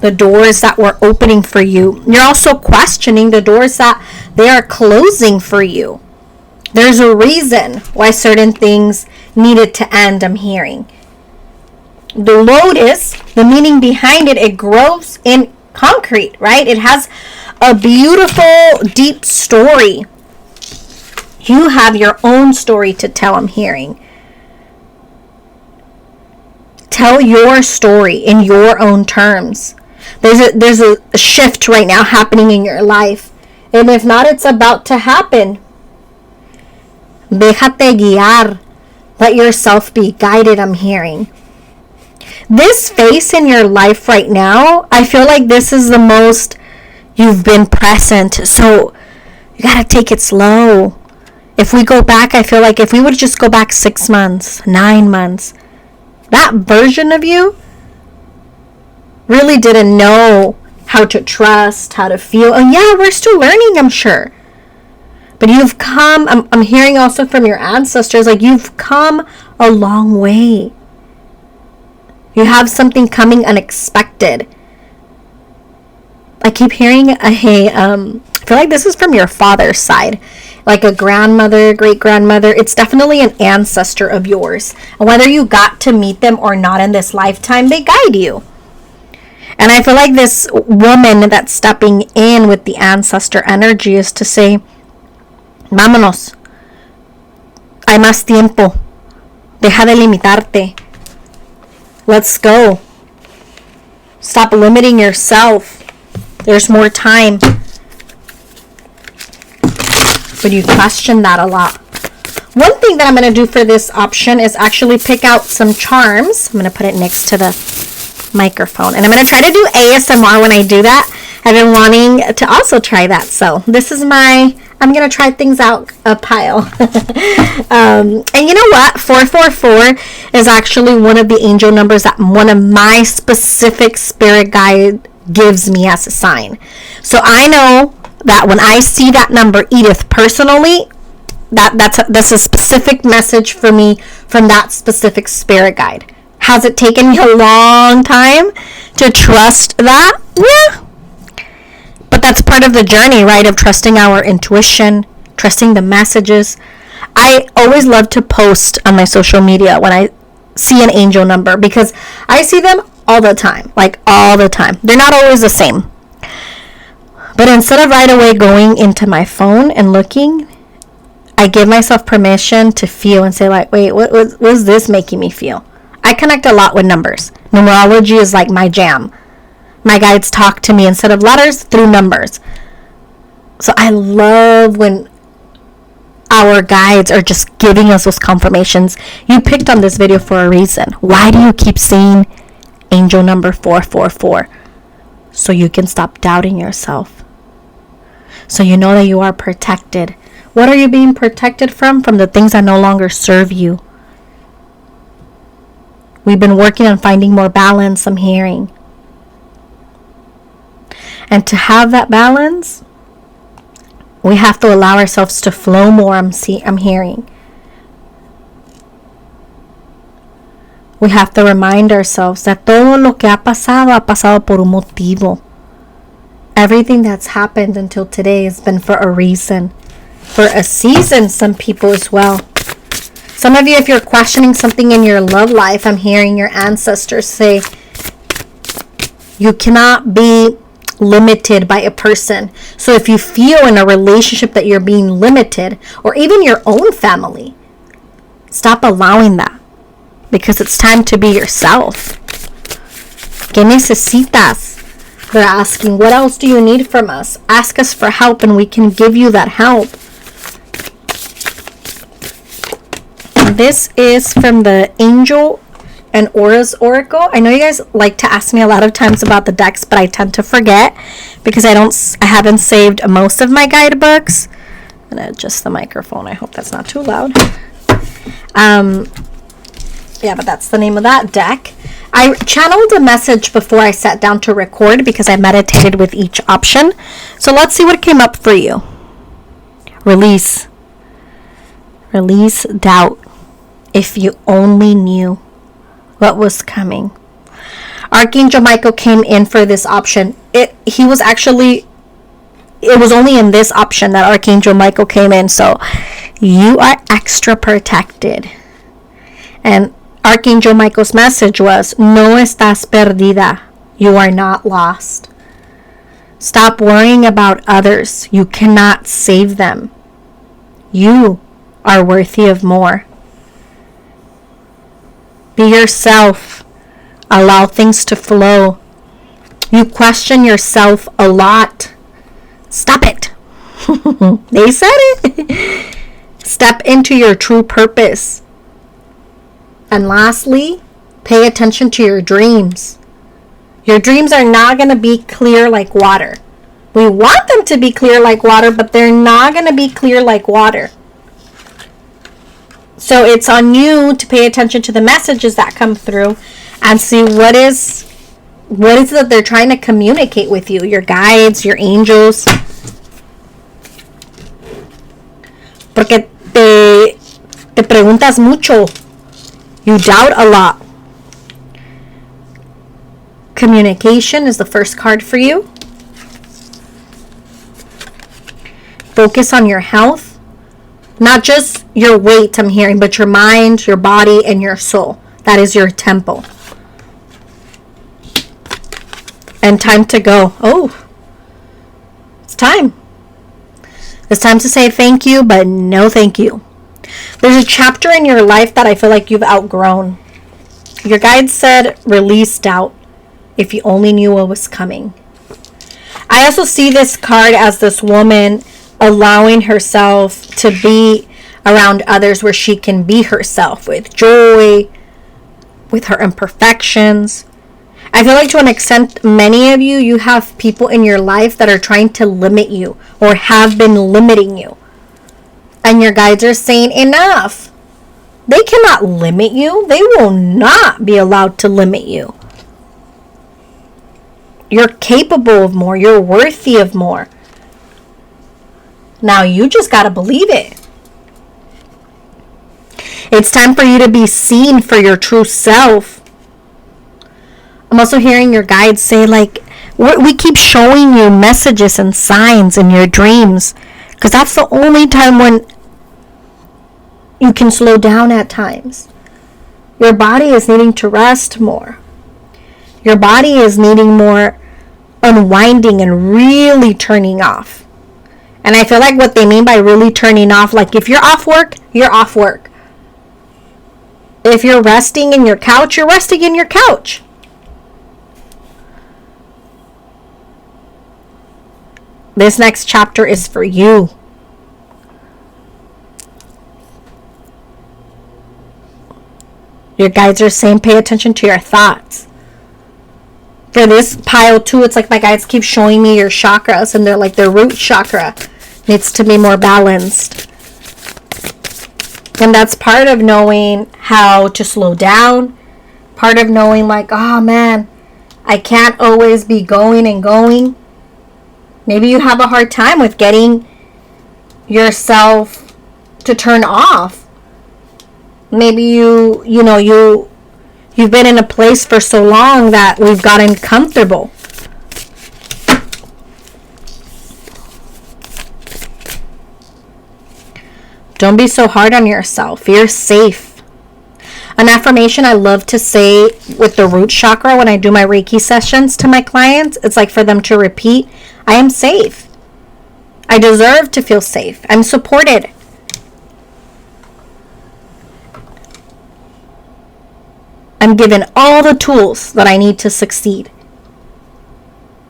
the doors that were opening for you. You're also questioning the doors that they are closing for you. There's a reason why certain things needed to end, I'm hearing. The lotus, the meaning behind it, it grows in concrete, right? It has a beautiful, deep story. You have your own story to tell, I'm hearing. Tell your story in your own terms. There's a shift right now happening in your life. And if not, it's about to happen. Déjate guiar. Let yourself be guided, I'm hearing. This phase in your life right now, I feel like this is the most you've been present. So you got to take it slow. If we go back, I feel like if we would just go back 6 months, 9 months, that version of you really didn't know how to trust, how to feel. And yeah, we're still learning, I'm sure. But you've come, I'm hearing also from your ancestors, like you've come a long way. You have something coming unexpected. I keep hearing I feel like this is from your father's side. Like a grandmother, great-grandmother. It's definitely an ancestor of yours. And whether you got to meet them or not in this lifetime, they guide you. And I feel like this woman that's stepping in with the ancestor energy is to say, vámonos. Hay más tiempo. Deja de limitarte. Let's go. Stop limiting yourself. There's more time. But you question that a lot. One thing that I'm going to do for this option is actually pick out some charms. I'm going to put it next to the microphone. And I'm going to try to do ASMR when I do that. I've been wanting to also try that. So this is I'm going to try things out pile. And you know what? 444 is actually one of the angel numbers that one of my specific spirit guide gives me as a sign. So I know that when I see that number, Edith, personally, that's a specific message for me from that specific spirit guide. Has it taken me a long time to trust that? Yeah. But that's part of the journey, right? Of trusting our intuition, trusting the messages. I always love to post on my social media when I see an angel number because I see them all the time. Like all the time. They're not always the same. But instead of right away going into my phone and looking, I give myself permission to feel and say like, wait, what was this making me feel? I connect a lot with numbers. Numerology is like my jam. My guides talk to me instead of letters through numbers. So I love when our guides are just giving us those confirmations. You picked on this video for a reason. Why do you keep seeing angel number 444? So you can stop doubting yourself. So you know that you are protected. What are you being protected from? From the things that no longer serve you. We've been working on finding more balance, I'm hearing. And to have that balance, we have to allow ourselves to flow more, I'm hearing. We have to remind ourselves that todo lo que ha pasado por un motivo. Everything that's happened until today has been for a reason. For a season, some people as well. Some of you, if you're questioning something in your love life, I'm hearing your ancestors say, you cannot be limited by a person. So if you feel in a relationship that you're being limited, or even your own family, stop allowing that. Because it's time to be yourself. ¿Qué necesitas? They're asking, what else do you need from us? Ask us for help and we can give you that help. This is from the Angel and Auras Oracle. I know you guys like to ask me a lot of times about the decks, but I tend to forget because I haven't saved most of my guidebooks. I'm gonna adjust the microphone. I hope that's not too loud. Yeah, but that's the name of that deck. I channeled a message before I sat down to record because I meditated with each option. So let's see what came up for you. Release. Release doubt. If you only knew what was coming. Archangel Michael came in for this option. It was only in this option that Archangel Michael came in. So you are extra protected. And Archangel Michael's message was, no estás perdida. You are not lost. Stop worrying about others. You cannot save them. You are worthy of more. Be yourself. Allow things to flow. You question yourself a lot. Stop it. They said it. Step into your true purpose. And lastly, pay attention to your dreams. Your dreams are not going to be clear like water. We want them to be clear like water, but they're not going to be clear like water. So it's on you to pay attention to the messages that come through and see what is it that they're trying to communicate with you, your guides, your angels. Porque te preguntas mucho. You doubt a lot. Communication is the first card for you. Focus on your health. Not just your weight, I'm hearing, but your mind, your body, and your soul. That is your temple. And time to go. Oh, it's time. It's time to say thank you, but no thank you. There's a chapter in your life that I feel like you've outgrown. Your guide said, release doubt. If you only knew what was coming. I also see this card as this woman allowing herself to be around others where she can be herself with joy, with her imperfections. I feel like to an extent, many of you have people in your life that are trying to limit you or have been limiting you. And your guides are saying, enough. They cannot limit you. They will not be allowed to limit you. You're capable of more. You're worthy of more. Now you just got to believe it. It's time for you to be seen for your true self. I'm also hearing your guides say, like, we keep showing you messages and signs in your dreams. Because that's the only time when you can slow down at times. Your body is needing to rest more. Your body is needing more unwinding and really turning off. And I feel like what they mean by really turning off, like if you're off work, you're off work. If you're resting in your couch, you're resting in your couch. This next chapter is for you. Your guides are saying pay attention to your thoughts. For this pile too, it's like my guides keep showing me your chakras, and they're like the root chakra needs to be more balanced. And that's part of knowing how to slow down. Part of knowing like, oh man, I can't always be going and going. Maybe you have a hard time with getting yourself to turn off. Maybe you've been in a place for so long that we've gotten comfortable. Don't be so hard on yourself. You're safe. An affirmation I love to say with the root chakra when I do my Reiki sessions to my clients, it's like for them to repeat, I am safe. I deserve to feel safe. I'm supported. I'm given all the tools that I need to succeed.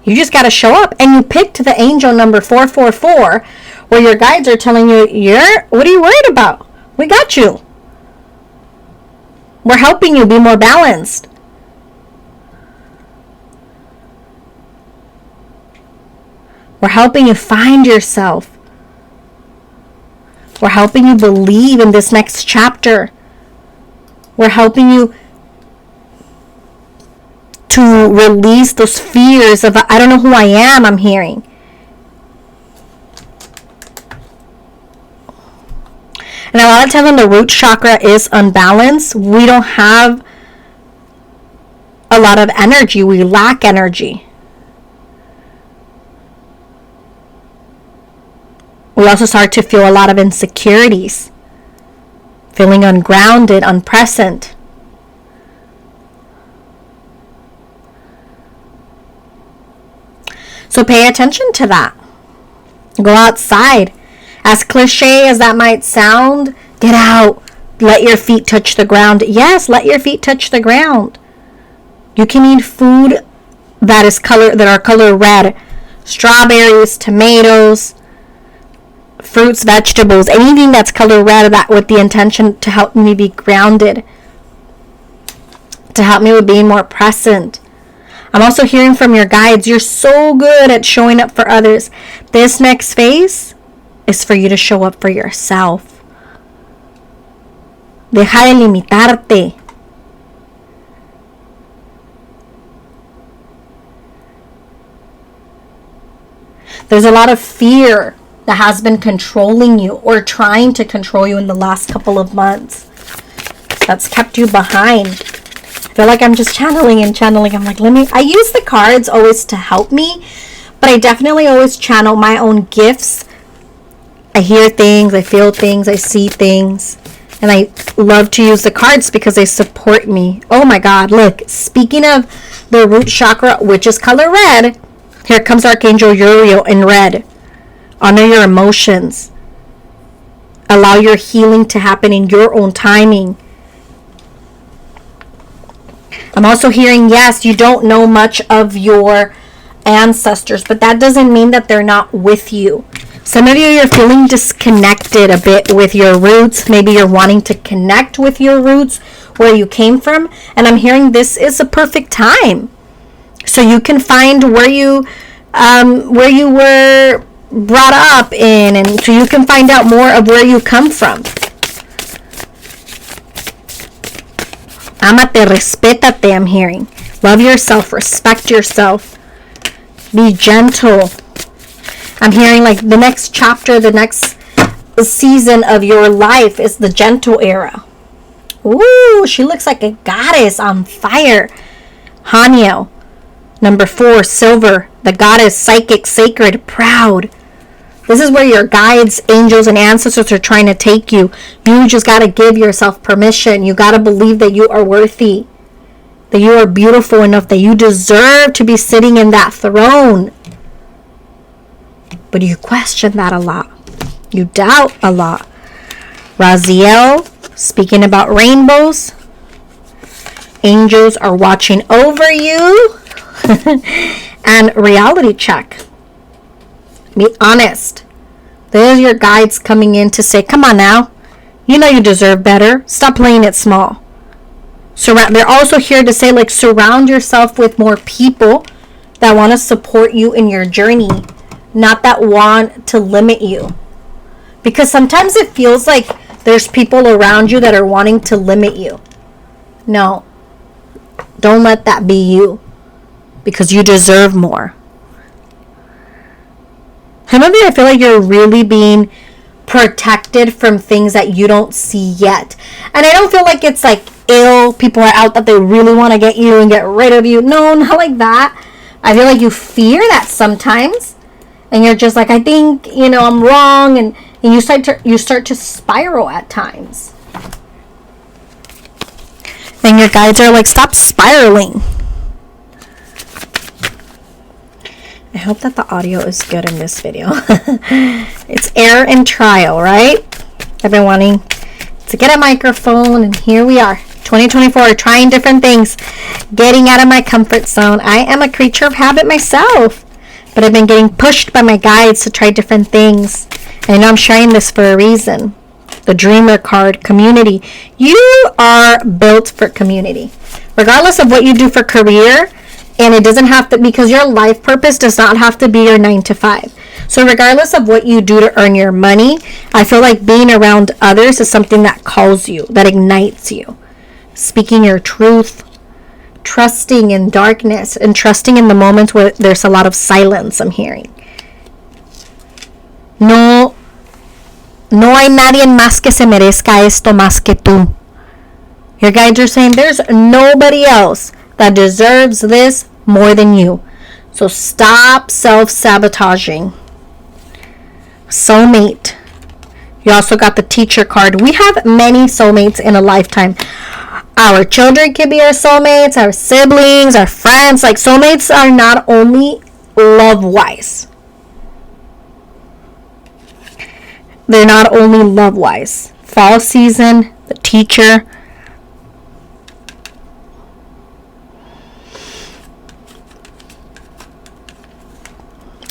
You just got to show up. And you picked the angel number 444, where your guides are telling you, what are you worried about? We got you. We're helping you be more balanced. We're helping you find yourself. We're helping you believe in this next chapter. We're helping you to release those fears of, I don't know who I am, I'm hearing. And a lot of times when the root chakra is unbalanced, we don't have a lot of energy. We lack energy. We also start to feel a lot of insecurities, feeling ungrounded, unpresent. So pay attention to that. Go outside. As cliche as that might sound, get out. Let your feet touch the ground. Yes, let your feet touch the ground. You can eat food that are color red. Strawberries, tomatoes, fruits, vegetables, anything that's color red, that with the intention to help me be grounded, to help me with being more present. I'm also hearing from your guides, you're so good at showing up for others. This next phase is for you to show up for yourself. Deja de limitarte. There's a lot of fear that has been controlling you or trying to control you in the last couple of months. That's kept you behind. I feel like I'm just channeling. I'm like, I use the cards always to help me, but I definitely always channel my own gifts. I hear things, I feel things, I see things, and I love to use the cards because they support me. Oh my God, look, speaking of the root chakra, which is color red, here comes Archangel Uriel in red. Honor your emotions. Allow your healing to happen in your own timing. I'm also hearing, yes, you don't know much of your ancestors, but that doesn't mean that they're not with you. Some of you, you're feeling disconnected a bit with your roots. Maybe you're wanting to connect with your roots, where you came from. And I'm hearing this is a perfect time. So you can find where you were brought up in, and so you can find out more of where you come from. Amate, respétate, I'm hearing. Love yourself, respect yourself. Be gentle. I'm hearing like the next chapter, the next season of your life is the gentle era. Ooh, she looks like a goddess on fire. Haniel, number 4, silver, the goddess, psychic, sacred, proud. This is where your guides, angels, and ancestors are trying to take you. You just got to give yourself permission. You got to believe that you are worthy, that you are beautiful enough, that you deserve to be sitting in that throne. But you question that a lot. You doubt a lot. Raziel, speaking about rainbows. Angels are watching over you. And reality check. Be honest. There's your guides coming in to say, come on now. You know you deserve better. Stop playing it small. They're also here to say, like, surround yourself with more people that want to support you in your journey, not that want to limit you. Because sometimes it feels like there's people around you that are wanting to limit you. No. Don't let that be you. Because you deserve more. Some of you, I feel like you're really being protected from things that you don't see yet. And I don't feel like it's like ill. People are out that they really want to get you and get rid of you. No, not like that. I feel like you fear that sometimes. And you're just like, I think, I'm wrong. And you start to spiral at times. And your guides are like, stop spiraling. I hope that the audio is good in this video. It's error and trial, right? I've been wanting to get a microphone, and here we are. 2024, trying different things. getting out of my comfort zone. I am a creature of habit myself, but I've been getting pushed by my guides to try different things. And I know I'm sharing this for a reason. The Dreamer card, community. You are built for community. Regardless of what you do for career, and it doesn't have to, because your life purpose does not have to be your 9 to 5. So regardless of what you do to earn your money, I feel like being around others is something that calls you, that ignites you. Speaking your truth, trusting in darkness, and trusting in the moments where there's a lot of silence, I'm hearing. No hay nadie más que se merezca esto más que tú. Your guides are saying there's nobody else that deserves this more than you. So stop self-sabotaging. Soulmate. You also got the Teacher card. We have many soulmates in a lifetime. Our children can be our soulmates, our siblings, our friends. Like, soulmates are not only love-wise. They're not only love-wise. Fall season, the Teacher.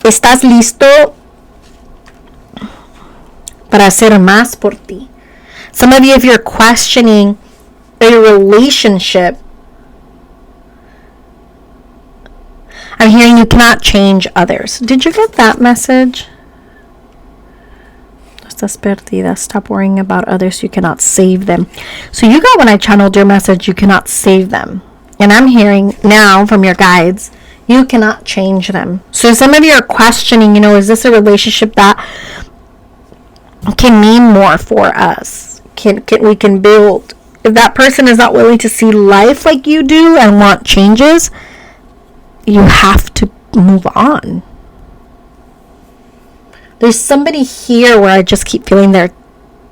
¿Estás listo para hacer más por ti? Some of you, if you're questioning a relationship, I'm hearing you cannot change others. Did you get that message? Estás perdida. Stop worrying about others. You cannot save them. So you got when I channeled your message, you cannot save them. And I'm hearing now from your guides, you cannot change them. So some of you are questioning, is this a relationship that can mean more for us? We can build. If that person is not willing to see life like you do and want changes, you have to move on. There's somebody here where I just keep feeling they're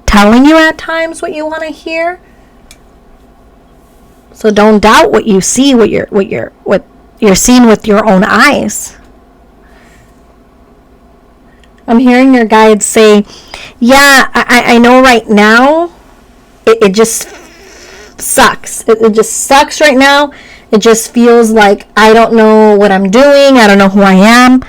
telling you at times what you want to hear. So don't doubt what you see, what you're seeing with your own eyes. I'm hearing your guides say, yeah, I know right now it just sucks. It just sucks right now. It just feels like I don't know what I'm doing. I don't know who I am.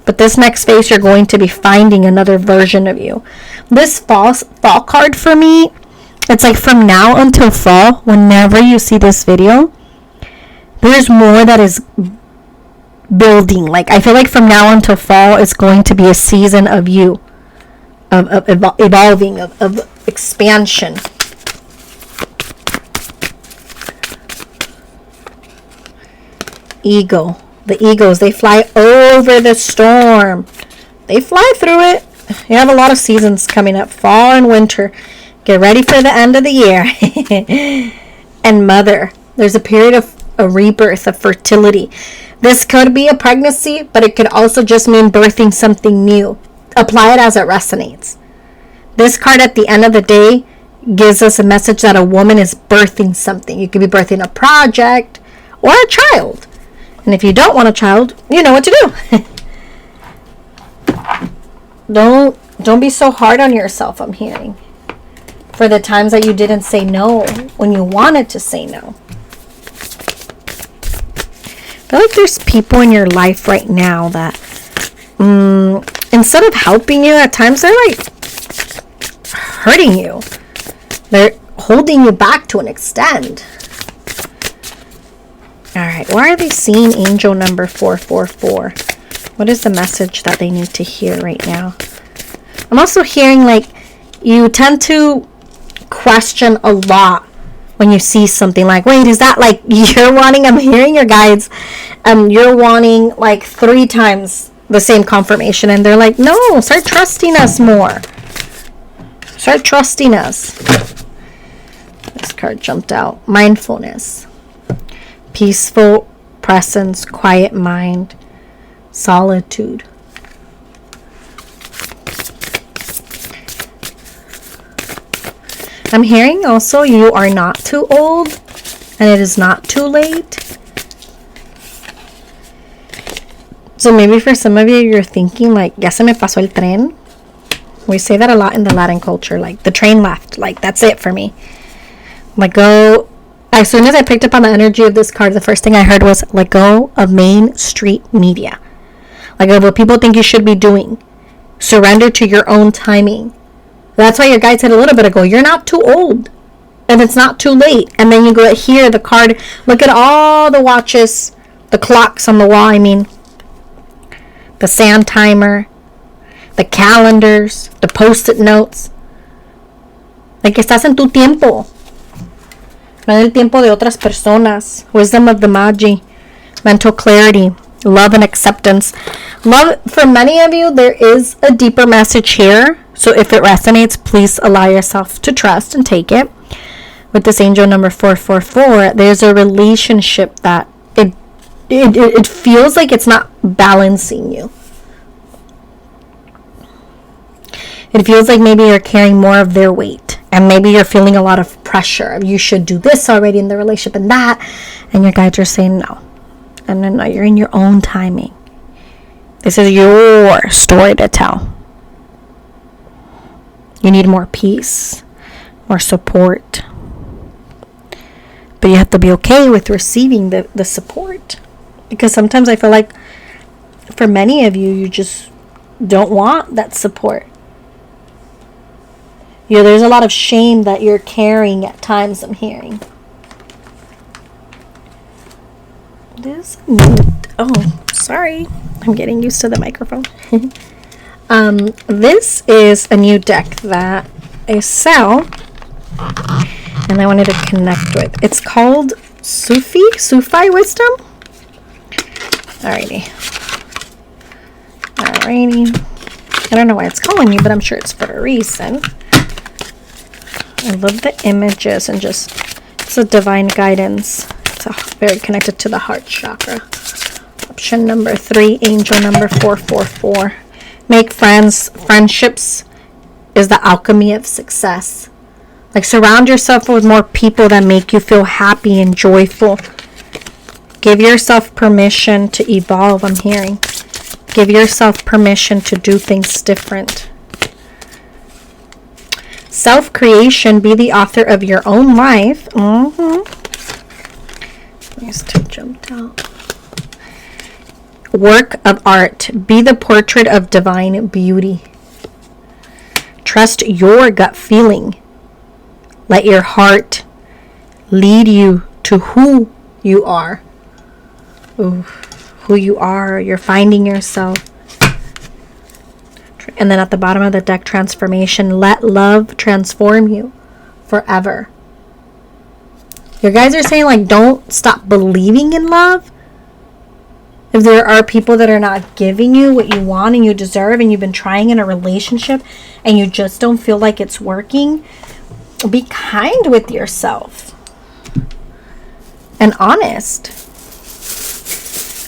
But this next phase, you're going to be finding another version of you. This fall card for me, it's like from now until fall, whenever you see this video, there's more that is building. Like, I feel like from now until fall, it's going to be a season of you, of evolving, of expansion. Ego. The egos, they fly over the storm. They fly through it. You have a lot of seasons coming up, fall and winter. Get ready for the end of the year. And mother, there's a period of a rebirth, of fertility. This could be a pregnancy, but it could also just mean birthing something new. Apply it as it resonates. This card at the end of the day gives us a message that a woman is birthing something. You could be birthing a project or a child. And if you don't want a child, you know what to do. Don't be so hard on yourself, I'm hearing. For the times that you didn't say no when you wanted to say no. I feel like there's people in your life right now that instead of helping you, at times they're like hurting you. They're holding you back to an extent. All right, why are they seeing angel number 444? What is the message that they need to hear right now? I'm also hearing like you tend to question a lot when you see something like, wait, is that like you're wanting, I'm hearing your guides, you're wanting like 3 times the same confirmation, and they're like, no, start trusting us more. Start trusting us. This card jumped out. Mindfulness. Peaceful presence, quiet mind, solitude. I'm hearing also you are not too old and it is not too late. So maybe for some of you, you're thinking like, ya se me pasó el tren. We say that a lot in the Latin culture, like the train left, like that's it for me. Like, I As soon as I picked up on the energy of this card, the first thing I heard was let go of Main Street media. Like what people think you should be doing. Surrender to your own timing. That's why your guide said a little bit ago, you're not too old. And it's not too late. And then you go here, the card, look at all the watches, the clocks on the wall, the sand timer, the calendars, the post-it notes. Like estás en tu tiempo. No en el tiempo de otras personas. Wisdom of the Magi. Mental clarity. Love and acceptance. Love, for many of you, there is a deeper message here. So if it resonates, please allow yourself to trust and take it. With this angel number 444, there's a relationship that it feels like it's not balancing you. It feels like maybe you're carrying more of their weight. And maybe you're feeling a lot of pressure. You should do this already in the relationship and that. And your guides are saying no. And no, you're in your own timing. This is your story to tell. You need more peace, more support. But you have to be okay with receiving the support. Because sometimes I feel like for many of you, you just don't want that support. There's a lot of shame that you're carrying at times, I'm hearing. Sorry. I'm getting used to the microphone. This is a new deck that I sell and I wanted to connect with. It's called Sufi Wisdom. Alrighty. I don't know why it's calling me, but I'm sure it's for a reason. I love the images and just, it's a divine guidance. It's very connected to the heart chakra. Option number 3, angel number 444. Make friends. Friendships is the alchemy of success. Like surround yourself with more people that make you feel happy and joyful. Give yourself permission to evolve, I'm hearing. Give yourself permission to do things different. Self-creation, be the author of your own life. These two jumped out. Work of art, be the portrait of divine beauty. Trust your gut feeling. Let your heart lead you to who you are. Who you are, you're finding yourself. And then at the bottom of the deck, transformation. Let love transform you forever. Your guys are saying, like, don't stop believing in love. If there are people that are not giving you what you want and you deserve, and you've been trying in a relationship and you just don't feel like it's working, be kind with yourself and honest.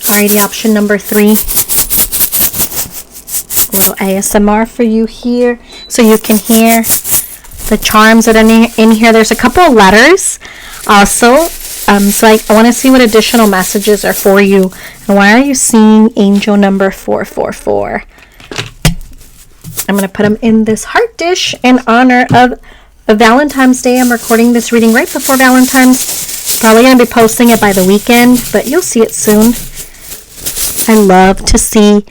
Alrighty, option number 3. A little ASMR for you here so you can hear the charms that are in here. There's a couple of letters also. So I want to see what additional messages are for you. And why are you seeing angel number 444? I'm going to put them in this heart dish in honor of Valentine's Day. I'm recording this reading right before Valentine's. Probably going to be posting it by the weekend, but you'll see it soon. I love to see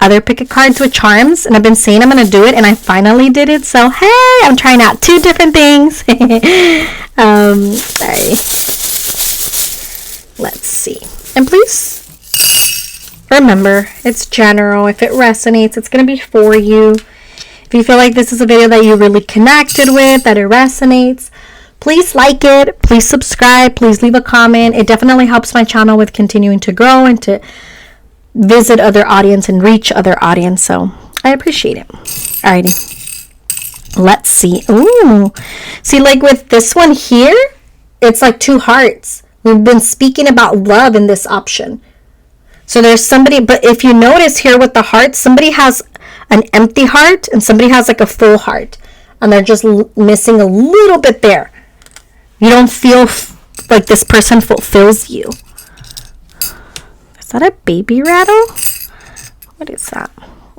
other pick-a cards with charms, and I've been saying I'm going to do it, and I finally did it. So, hey, I'm trying out 2 different things. Sorry. Let's see. And please remember, it's general. If it resonates, it's going to be for you. If you feel like this is a video that you really connected with, that it resonates, please like it. Please subscribe. Please leave a comment. It definitely helps my channel with continuing to grow and to visit other audience and reach other audience. So I appreciate it. Alrighty. Let's see. Ooh. See, like with this one here, it's like 2 hearts. We've been speaking about love in this option. So there's somebody, but if you notice here with the heart, somebody has an empty heart and somebody has like a full heart. And they're just missing a little bit there. You don't feel like this person fulfills you. Is that a baby rattle? What is that?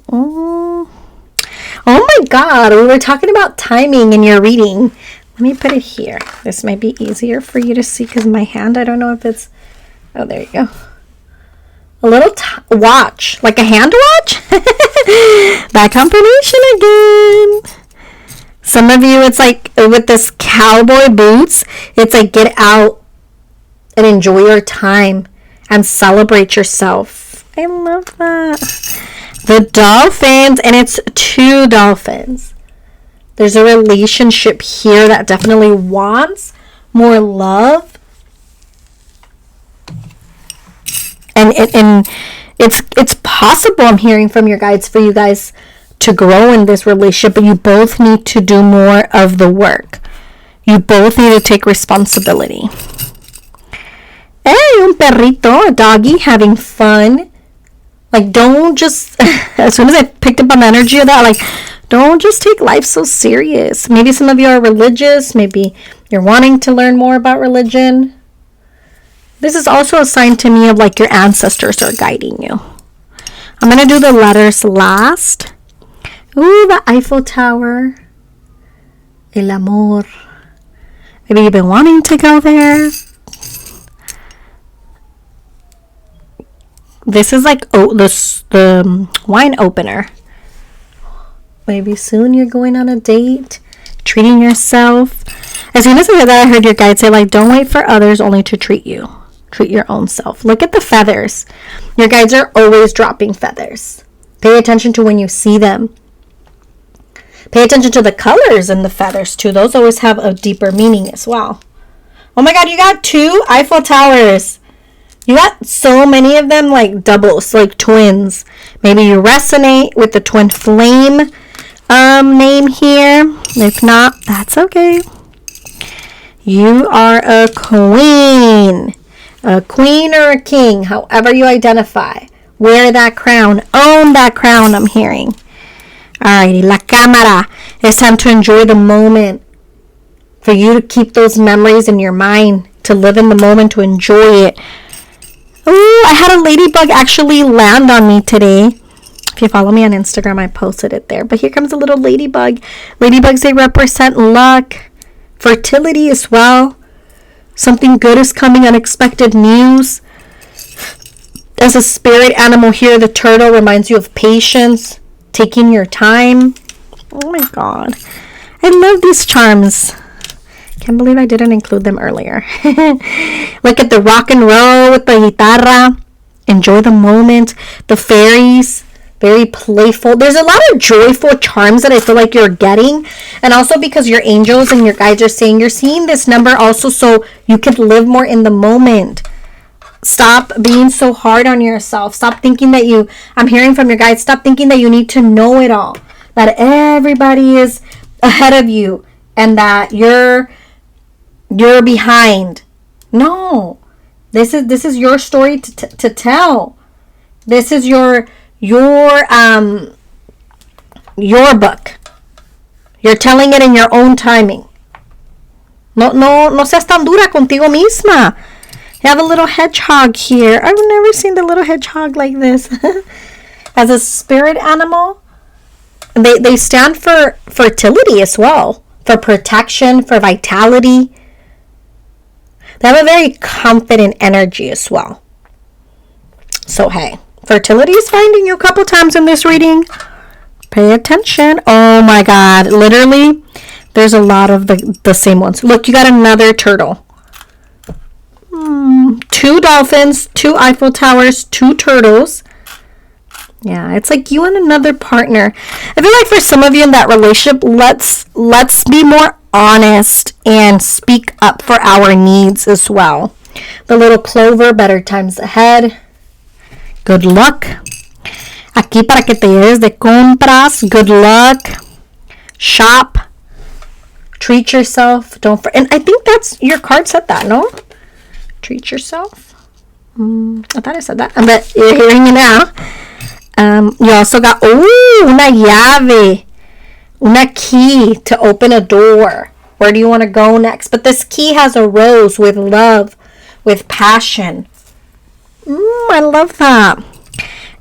Oh my God. We were talking about timing in your reading. Let me put it here. This might be easier for you to see because my hand, I don't know if it's... Oh, there you go. A little watch, like a hand watch. That combination again. Some of you, it's like with this cowboy boots, it's like get out and enjoy your time and celebrate yourself. I love that. The dolphins, and it's 2 dolphins. There's a relationship here that definitely wants more love. And it's possible, I'm hearing from your guides, for you guys to grow in this relationship, but you both need to do more of the work. You both need to take responsibility. Hey, un perrito, a doggy, having fun. Like, don't just, as soon as I picked up on the energy of that, like, don't just take life so serious. Maybe some of you are religious. Maybe you're wanting to learn more about religion. This is also a sign to me of like your ancestors are guiding you. I'm going to do the letters last. Ooh, the Eiffel Tower. El amor. Maybe you've been wanting to go there. This is like the wine opener. Maybe soon you're going on a date, treating yourself. As soon as I heard that, I heard your guide say, like, don't wait for others, only to treat you. Treat your own self. Look at the feathers. Your guides are always dropping feathers. Pay attention to when you see them. Pay attention to the colors in the feathers, too. Those always have a deeper meaning as well. Oh my God, you got 2 Eiffel Towers. You got so many of them, like doubles, like twins. Maybe you resonate with the twin flame name here. If not, that's okay. You are a queen. A queen or a king, however you identify. Wear that crown. Own that crown, I'm hearing. Alrighty, la cámara. It's time to enjoy the moment. For you to keep those memories in your mind. To live in the moment, to enjoy it. Ooh, I had a ladybug actually land on me today. If you follow me on Instagram, I posted it there. But here comes a little ladybug. Ladybugs, they represent luck, fertility as well. Something good is coming, unexpected news. As a spirit animal here, the turtle reminds you of patience, taking your time. Oh my God. I love these charms. Can't believe I didn't include them earlier. Look at the rock and roll with the guitarra. Enjoy the moment. The fairies, very playful. There's a lot of joyful charms that I feel like you're getting. And also because your angels and your guides are saying you're seeing this number also so you can live more in the moment. Stop being so hard on yourself. Stop thinking that I'm hearing from your guides, stop thinking that you need to know it all. That everybody is ahead of you and that you're behind. No. This is your story to tell. This is your book. You're telling it in your own timing. No seas tan dura contigo misma. You have a little hedgehog here. I've never seen the little hedgehog like this. As a spirit animal, they stand for fertility as well, for protection, for vitality. They have a very confident energy as well. So, hey, fertility is finding you a couple times in this reading. Pay attention. Oh my God. Literally, there's a lot of the same ones. Look, you got another turtle. 2 dolphins, 2 Eiffel Towers, 2 turtles. Yeah, it's like you and another partner. I feel like for some of you in that relationship, let's be more honest and speak up for our needs as well. The little clover, better times ahead. Good luck. Aquí para que te lleves de compras. Good luck. Shop. Treat yourself. And I think that's your card said that, no? Treat yourself. I thought I said that. But you're hearing it now. You also got una llave. Una key to open a door. Where do you want to go next? But this key has a rose with love, with passion. I love that.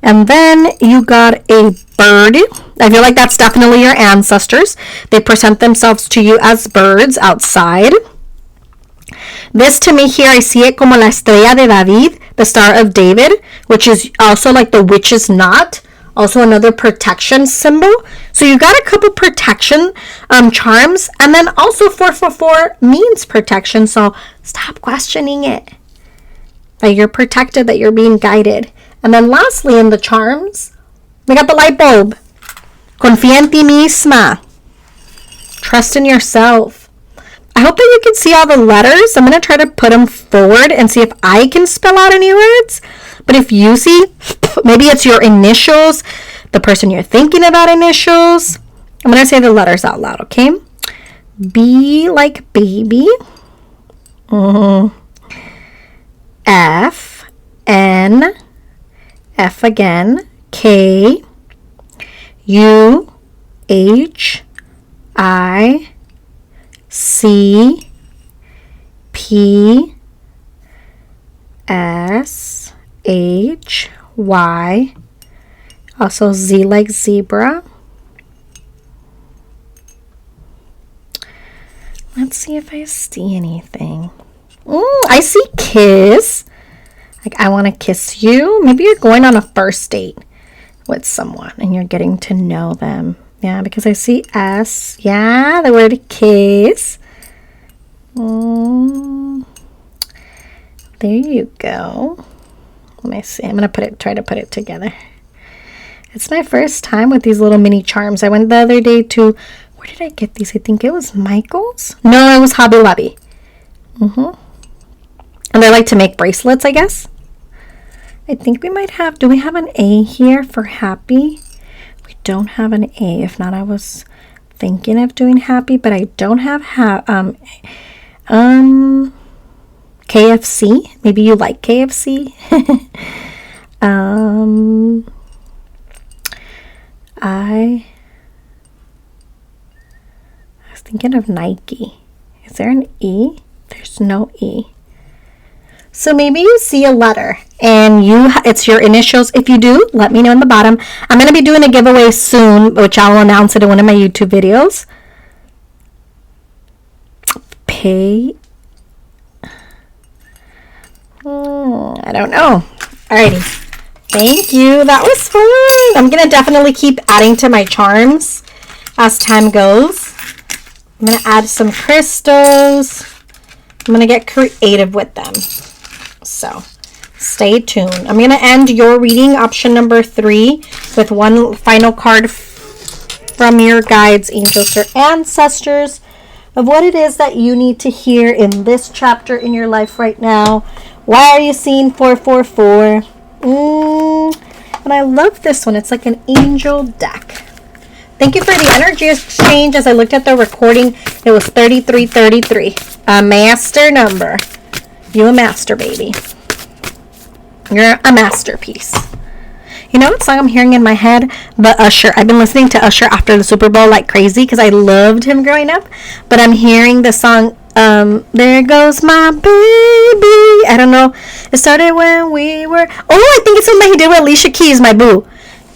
And then you got a bird. I feel like that's definitely your ancestors. They present themselves to you as birds outside. This to me here, I see it como la estrella de David, the Star of David, which is also like the witch's knot, also another protection symbol. So you got a couple protection charms, and then also 444 means protection, so stop questioning it. That you're protected, that you're being guided. And then lastly, in the charms, we got the light bulb. Confía en ti misma. Trust in yourself. I hope that you can see all the letters. I'm going to try to put them forward and see if I can spell out any words. But if you see, maybe it's your initials, the person you're thinking about initials. I'm going to say the letters out loud, okay? B like baby. F, N, F again, K, U, H, I, C, P, S, H, Y, also Z like zebra. Let's see if I see anything. I see kiss. Like, I want to kiss you. Maybe you're going on a first date with someone and you're getting to know them. Yeah, because I see S. Yeah, the word kiss. There you go. Let me see. I'm going to try to put it together. It's my first time with these little mini charms. I went the other day to, where did I get these? I think it was Michael's. No, it was Hobby Lobby. And they like to make bracelets, I guess. I think we might have, do we have an A here for happy? We don't have an A. If not, I was thinking of doing happy, but I don't have KFC. Maybe you like KFC. I was thinking of Nike. Is there an E? There's no E. So maybe you see a letter and it's your initials. If you do, let me know in the bottom. I'm going to be doing a giveaway soon, which I'll announce it in one of my YouTube videos. I don't know. Alrighty. Thank you. That was fun. I'm going to definitely keep adding to my charms as time goes. I'm going to add some crystals. I'm going to get creative with them. So stay tuned. I'm going to end your reading, option number 3, with one final card from your guides, angels, or ancestors of what it is that you need to hear in this chapter in your life right now. Why are you seeing 444? And I love this one. It's like an angel deck. Thank you for the energy exchange. As I looked at the recording, it was 3333. A master number. You a master, baby. You're a masterpiece. You know what song I'm hearing in my head? The Usher. I've been listening to Usher after the Super Bowl like crazy because I loved him growing up. But I'm hearing the song, There Goes My Baby. I don't know. It started when we were... I think it's something he did with Alicia Keys, my boo.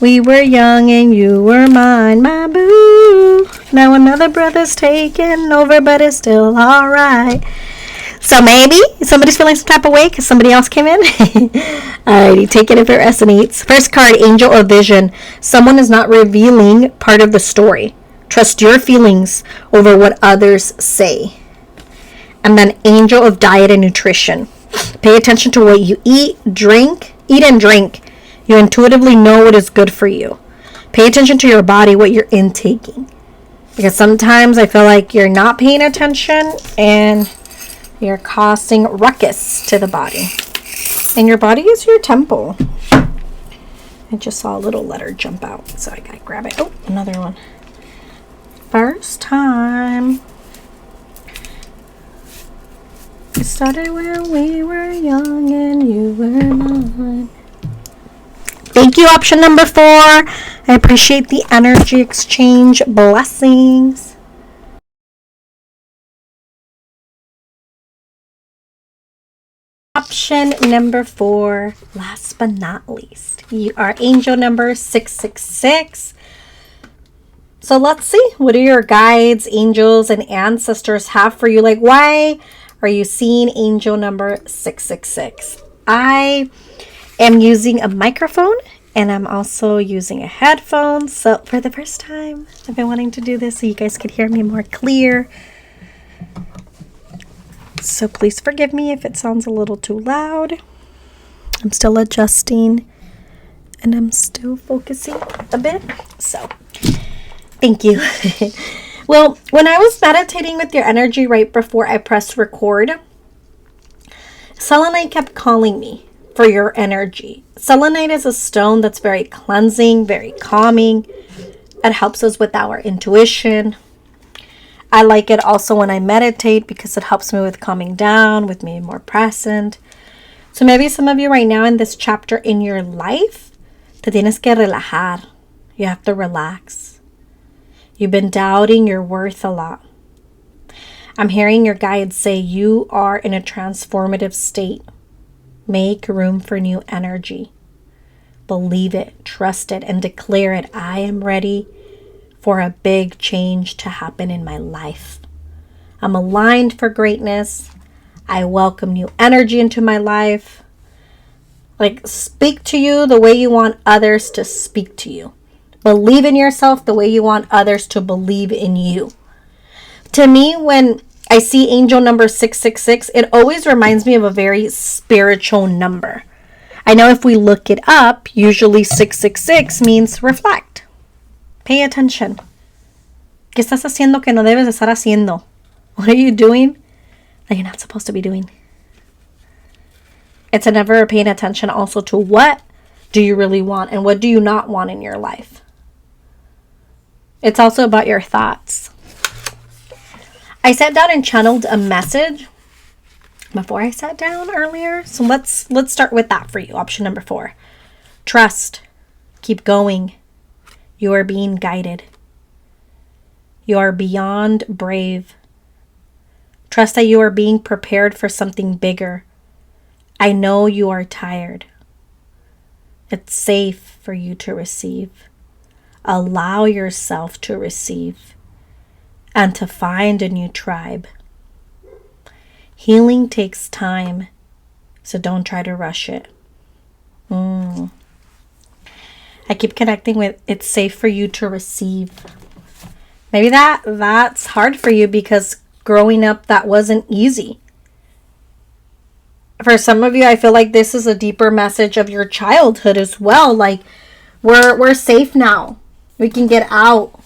We were young and you were mine, my boo. Now another brother's taken over, but it's still alright. So maybe somebody's feeling some type of way because somebody else came in. Alrighty, take it if it resonates. First card, Angel of Vision. Someone is not revealing part of the story. Trust your feelings over what others say. And then Angel of Diet and Nutrition. Pay attention to what you eat and drink. You intuitively know what is good for you. Pay attention to your body, what you're intaking. Because sometimes I feel like you're not paying attention and you're causing ruckus to the body. And your body is your temple. I just saw a little letter jump out, so I gotta grab it. Oh, another one. First time. It started when we were young and you were mine. Thank you, option number 4. I appreciate the energy exchange. Blessings. Option number 4, last but not least, you are angel number 666. So let's see, what do your guides, angels, and ancestors have for you? Like, why are you seeing angel number 666? I am using a microphone and I'm also using a headphone. So for the first time, I've been wanting to do this so you guys could hear me more clear. So please forgive me if it sounds a little too loud. I'm still adjusting and I'm still focusing a bit. So thank you. Well, when I was meditating with your energy right before I pressed record, selenite kept calling me for your energy. Selenite is a stone that's very cleansing, very calming. It helps us with our intuition. I like it also when I meditate because it helps me with calming down, with being more present. So maybe some of you right now in this chapter in your life, te tienes que relajar. You have to relax. You've been doubting your worth a lot. I'm hearing your guides say you are in a transformative state. Make room for new energy. Believe it, trust it, and declare it. I am ready for a big change to happen in my life. I'm aligned for greatness. I welcome new energy into my life. Like, speak to you the way you want others to speak to you. Believe in yourself the way you want others to believe in you. To me, when I see angel number 666, it always reminds me of a very spiritual number. I know if we look it up, usually 666 means reflect. Pay attention. ¿Qué estás haciendo que no debes de estar haciendo? What are you doing that you're not supposed to be doing? It's a never paying attention also to what do you really want and what do you not want in your life. It's also about your thoughts. I sat down and channeled a message before I sat down earlier. So let's start with that for you. Option number 4. Trust. Keep going. You are being guided. You are beyond brave. Trust that you are being prepared for something bigger. I know you are tired. It's safe for you to receive. Allow yourself to receive and to find a new tribe. Healing takes time, so don't try to rush it. I keep connecting with it's safe for you to receive. Maybe that's hard for you because growing up that wasn't easy. For some of you, I feel like this is a deeper message of your childhood as well. Like, we're safe now. We can get out.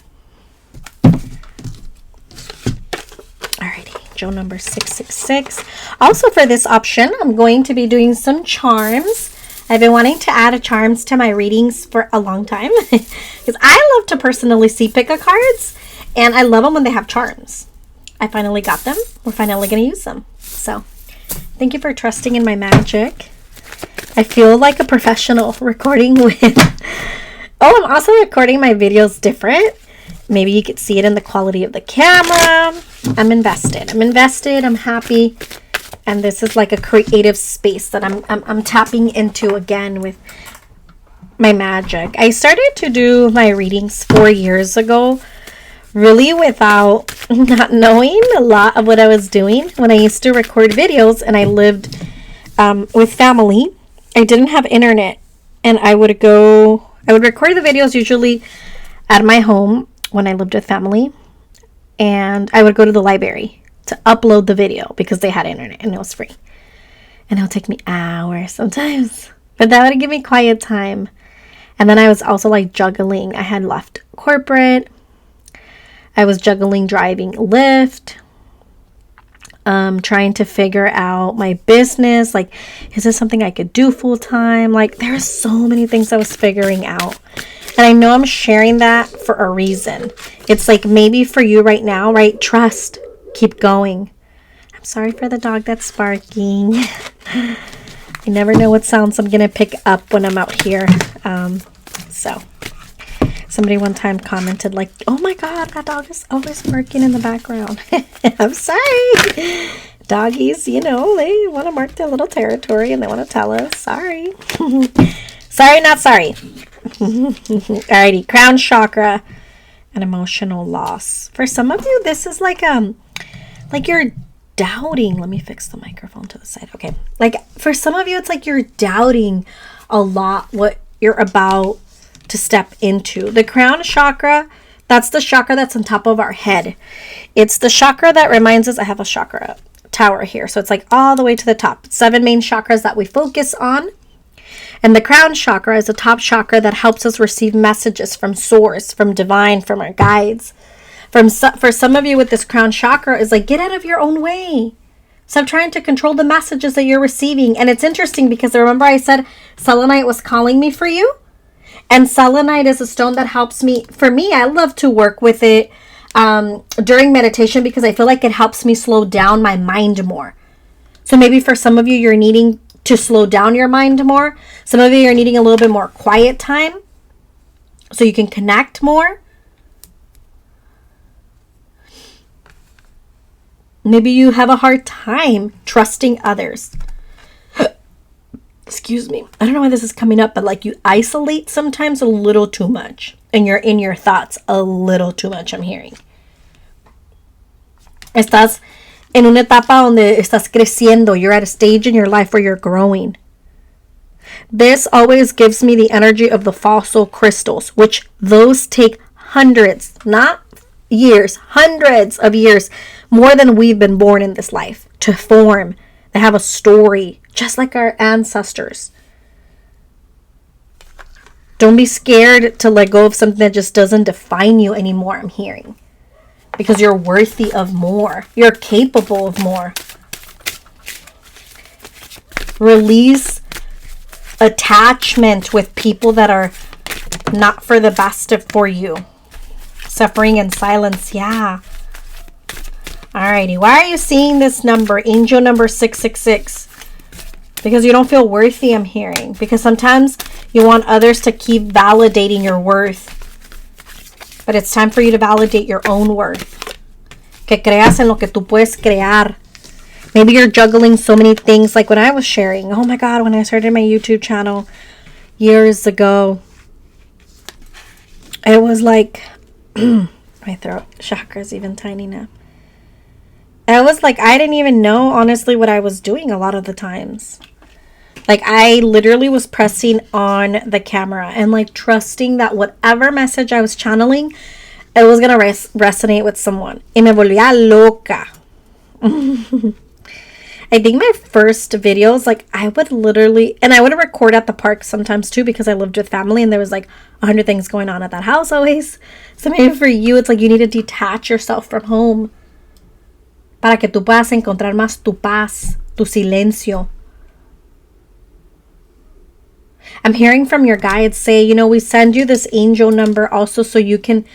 Alrighty, angel number 666. Also for this option, I'm going to be doing some charms. I've been wanting to add charms to my readings for a long time because I love to personally see pick-a cards, and I love them when they have charms. I finally got them. We're finally going to use them. So thank you for trusting in my magic. I feel like a professional recording with... Oh, I'm also recording my videos different. Maybe you could see it in the quality of the camera. I'm invested. I'm happy. And this is like a creative space that I'm tapping into again with my magic. I started to do my readings 4 years ago, really without not knowing a lot of what I was doing. When I used to record videos and I lived with family, I didn't have internet, and I would record the videos usually at my home when I lived with family, and I would go to the library to upload the video because they had internet and it was free. And it would take me hours sometimes, but that would give me quiet time. And then I was also like juggling. I had left corporate. I was juggling driving Lyft, trying to figure out my business. Like, is this something I could do full time? Like, there are so many things I was figuring out. And I know I'm sharing that for a reason. It's like maybe for you right now, right? Trust. Keep going. I'm sorry for the dog that's barking. I never know what sounds I'm going to pick up when I'm out here. So somebody one time commented like, oh my God, that dog is always barking in the background. I'm sorry. Doggies, they want to mark their little territory and they want to tell us. Sorry. Sorry, not sorry. Alrighty, crown chakra. and emotional loss. For some of you, this is like you're doubting. Let me fix the microphone to the side. Okay. Like for some of you, it's like you're doubting a lot what you're about to step into. The crown chakra, that's the chakra that's on top of our head. It's the chakra that reminds us, I have a chakra tower here. So it's like all the way to the top. 7 main chakras that we focus on. And the crown chakra is the top chakra that helps us receive messages from source, from divine, from our guides. For some of you with this crown chakra is like, get out of your own way. Stop trying to control the messages that you're receiving. And it's interesting because remember I said selenite was calling me for you? And selenite is a stone that helps me. For me, I love to work with it during meditation because I feel like it helps me slow down my mind more. So maybe for some of you, you're needing to slow down your mind more. Some of you are needing a little bit more quiet time so you can connect more. Maybe you have a hard time trusting others. Excuse me. I don't know why this is coming up, but like you isolate sometimes a little too much. And you're in your thoughts a little too much, I'm hearing. Estás en una etapa donde estás creciendo. You're at a stage in your life where you're growing. This always gives me the energy of the fossil crystals, which those take hundreds, not years, hundreds of years, more than we've been born in this life to form. They have a story, just like our ancestors. Don't be scared to let go of something that just doesn't define you anymore, I'm hearing. Because you're worthy of more. You're capable of more. Release attachment with people that are not for the best for you. Suffering and silence, yeah. Alrighty, why are you seeing this number, angel number 666? Because you don't feel worthy, I'm hearing. Because sometimes you want others to keep validating your worth. But it's time for you to validate your own worth. Que creas en lo que tú puedes crear. Maybe you're juggling so many things. Like when I was sharing, oh my God, when I started my YouTube channel years ago, it was like, my throat chakra is even tiny now. It was like, I didn't even know, honestly, what I was doing a lot of the times. Like, I literally was pressing on the camera and, like, trusting that whatever message I was channeling, it was going to resonate with someone. Y me volvía loca. I think my first videos, like, I would literally, and I would record at the park sometimes, too, because I lived with family, and there was, like, 100 things going on at that house always. So maybe for you, it's like you need to detach yourself from home para que tú puedas encontrar más tu paz, tu silencio. I'm hearing from your guides say, you know, we send you this angel number also so you can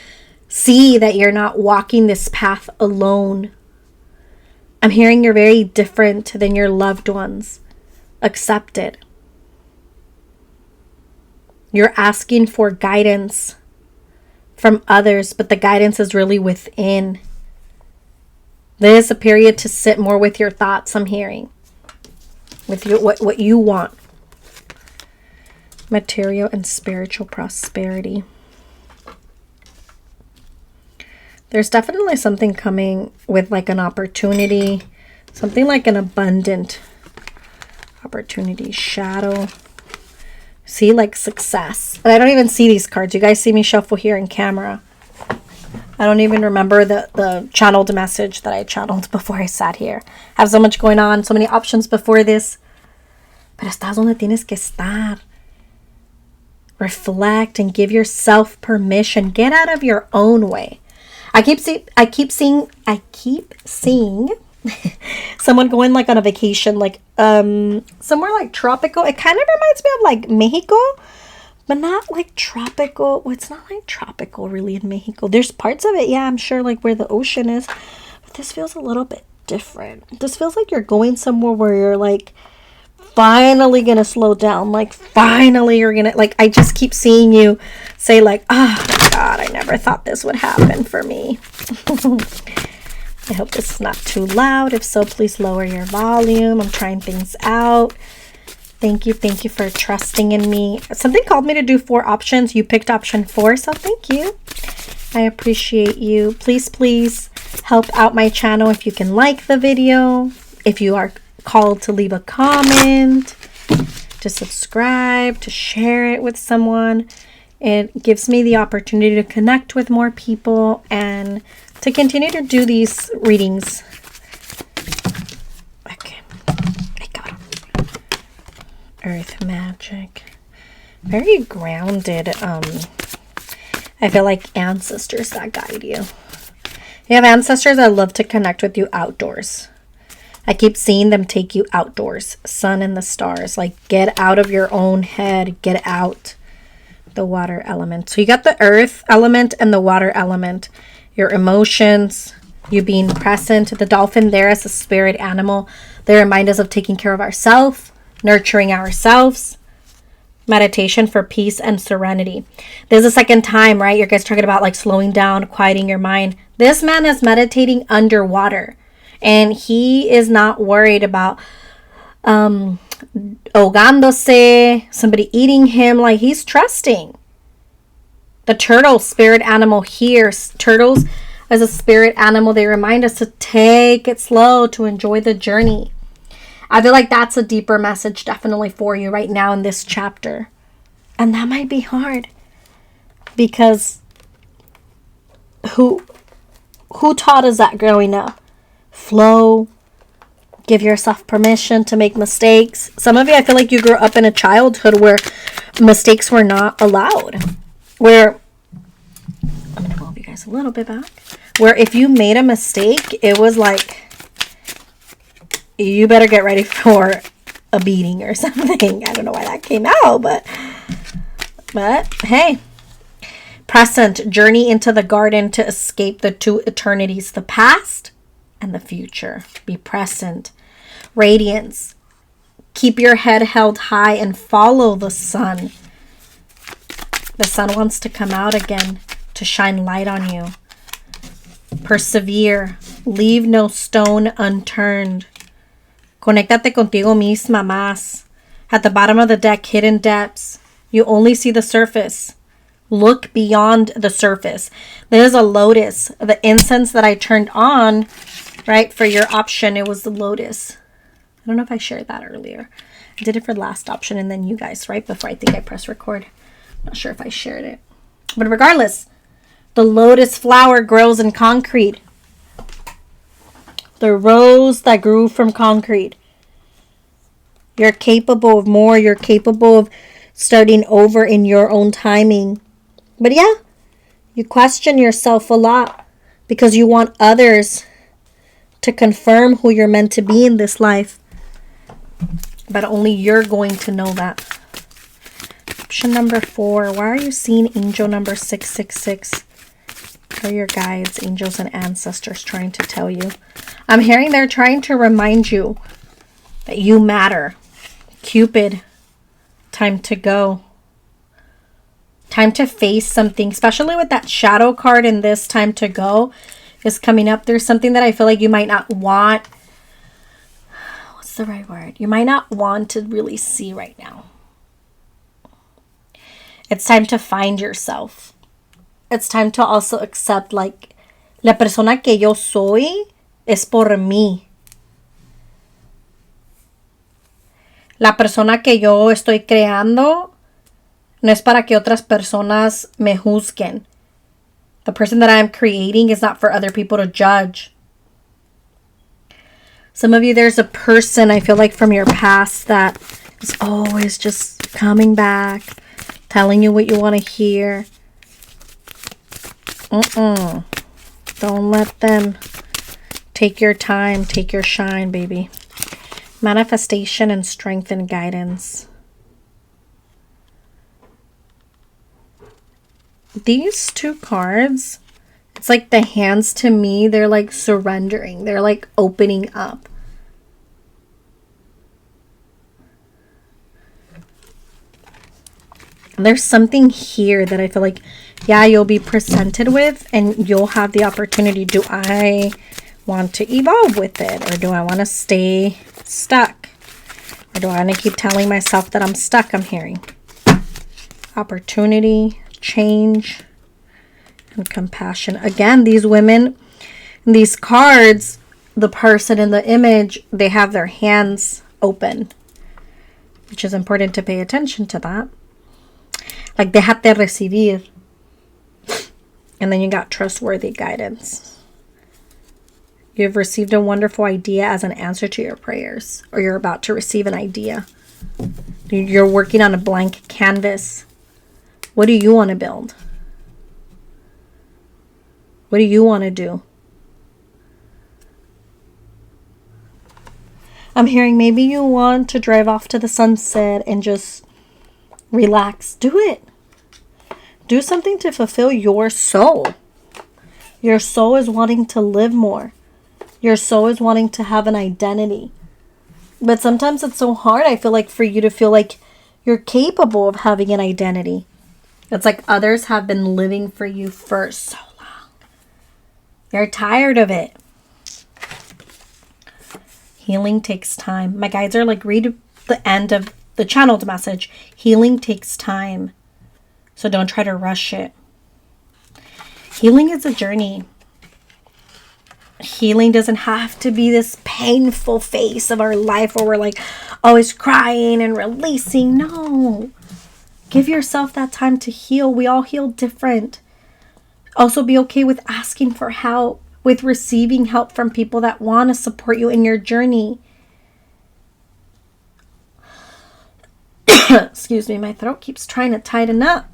see that you're not walking this path alone. I'm hearing you're very different than your loved ones. Accept it. You're asking for guidance from others, but the guidance is really within. There is a period to sit more with your thoughts, I'm hearing. With your, what you want. Material and spiritual prosperity. There's definitely something coming with like an opportunity. Something like an abundant opportunity. Shadow. See, like success. And I don't even see these cards. You guys see me shuffle here in camera. I don't even remember the channeled message that I channeled before I sat here. I have so much going on. So many options before this. Pero estás donde tienes que estar. Reflect and give yourself permission. Get out of your own way. I keep seeing someone going like on a vacation, like somewhere like tropical. It kind of reminds me of like Mexico, but not like tropical. Well, it's not like tropical really in Mexico. There's parts of it, yeah, I'm sure, like where the ocean is, but this feels a little bit different. This feels like you're going somewhere where you're like finally gonna slow down, like finally you're gonna, like, I just keep seeing you say like, oh my God, I never thought this would happen for me. I hope this is not too loud. If so, please lower your volume. I'm trying things out. Thank you for trusting in me. Something called me to do 4 options. You picked option 4, so thank you. I appreciate you. Please, please help out my channel if you can like the video. If you are called to leave a comment, to subscribe, to share it with someone. It gives me the opportunity to connect with more people and to continue to do these readings. Okay, I got it. Earth magic. Very grounded. I feel like ancestors that guide you. You have ancestors that love to connect with you outdoors. I keep seeing them take you outdoors. Sun and the stars. Like, get out of your own head. Get out. The water element. So you got the earth element and the water element. Your emotions. You being present. The dolphin there as a spirit animal. They remind us of taking care of ourselves. Nurturing ourselves. Meditation for peace and serenity. This is the second time, right? You guys talking about like slowing down, quieting your mind. This man is meditating underwater. And he is not worried about ahogándose, somebody eating him. Like, he's trusting. The turtle, spirit animal here. Turtles as a spirit animal, they remind us to take it slow, to enjoy the journey. I feel like that's a deeper message definitely for you right now in this chapter. And that might be hard. Because who taught us that growing up? Flow. Give yourself permission to make mistakes. Some of you, I feel like you grew up in a childhood where mistakes were not allowed. Where, I'm going to move you guys a little bit back. Where if you made a mistake, it was like, you better get ready for a beating or something. I don't know why that came out, but hey. Present, journey into the garden to escape the two eternities, the past and the future. Be present. Radiance. Keep your head held high and follow the sun. The sun wants to come out again to shine light on you. Persevere. Leave no stone unturned. Conéctate contigo misma más. At the bottom of the deck, hidden depths. You only see the surface. Look beyond the surface. There's a lotus. The incense that I turned on, right, for your option, it was the lotus. I don't know if I shared that earlier. I did it for the last option and then you guys, right before I think I pressed record. Not sure if I shared it. But regardless, the lotus flower grows in concrete. The rose that grew from concrete. You're capable of more. You're capable of starting over in your own timing. But yeah, you question yourself a lot because you want others to confirm who you're meant to be in this life. But only you're going to know that. Option number 4. Why are you seeing angel number 666? What are your guides, angels, and ancestors trying to tell you? I'm hearing they're trying to remind you that you matter. Cupid, time to go. Time to face something, especially with that shadow card in this time to go is coming up. There's something that I feel like you might not want. What's the right word? You might not want to really see right now. It's time to find yourself. It's time to also accept, like, la persona que yo soy es por mí. La persona que yo estoy creando no es para que otras personas me juzguen. The person that I am creating is not for other people to judge. Some of you, there's a person, I feel like, from your past that is always just coming back, telling you what you want to hear. Don't let them take your time, take your shine, baby. Manifestation and strength and guidance. These two cards, it's like the hands to me, they're like surrendering. They're like opening up. There's something here that I feel like, yeah, you'll be presented with and you'll have the opportunity. Do I want to evolve with it? Or do I want to stay stuck? Or do I want to keep telling myself that I'm stuck? I'm hearing opportunity, change, and compassion. Again, these women, these cards, the person in the image, they have their hands open, which is important to pay attention to that. Like, déjate recibir. And then you got trustworthy guidance. You've received a wonderful idea as an answer to your prayers, or you're about to receive an idea. You're working on a blank canvas. What do you want to build? What do you want to do? I'm hearing maybe you want to drive off to the sunset and just relax. Do it. Do something to fulfill your soul. Your soul is wanting to live more. Your soul is wanting to have an identity. But sometimes it's so hard, I feel like, for you to feel like you're capable of having an identity. It's like others have been living for you for so long. You're tired of it. Healing takes time. My guides are like, read the end of the channeled message. Healing takes time. So don't try to rush it. Healing is a journey. Healing doesn't have to be this painful phase of our life where we're like always crying and releasing. No. Give yourself that time to heal. We all heal different. Also, be okay with asking for help, with receiving help from people that want to support you in your journey. Excuse me, my throat keeps trying to tighten up.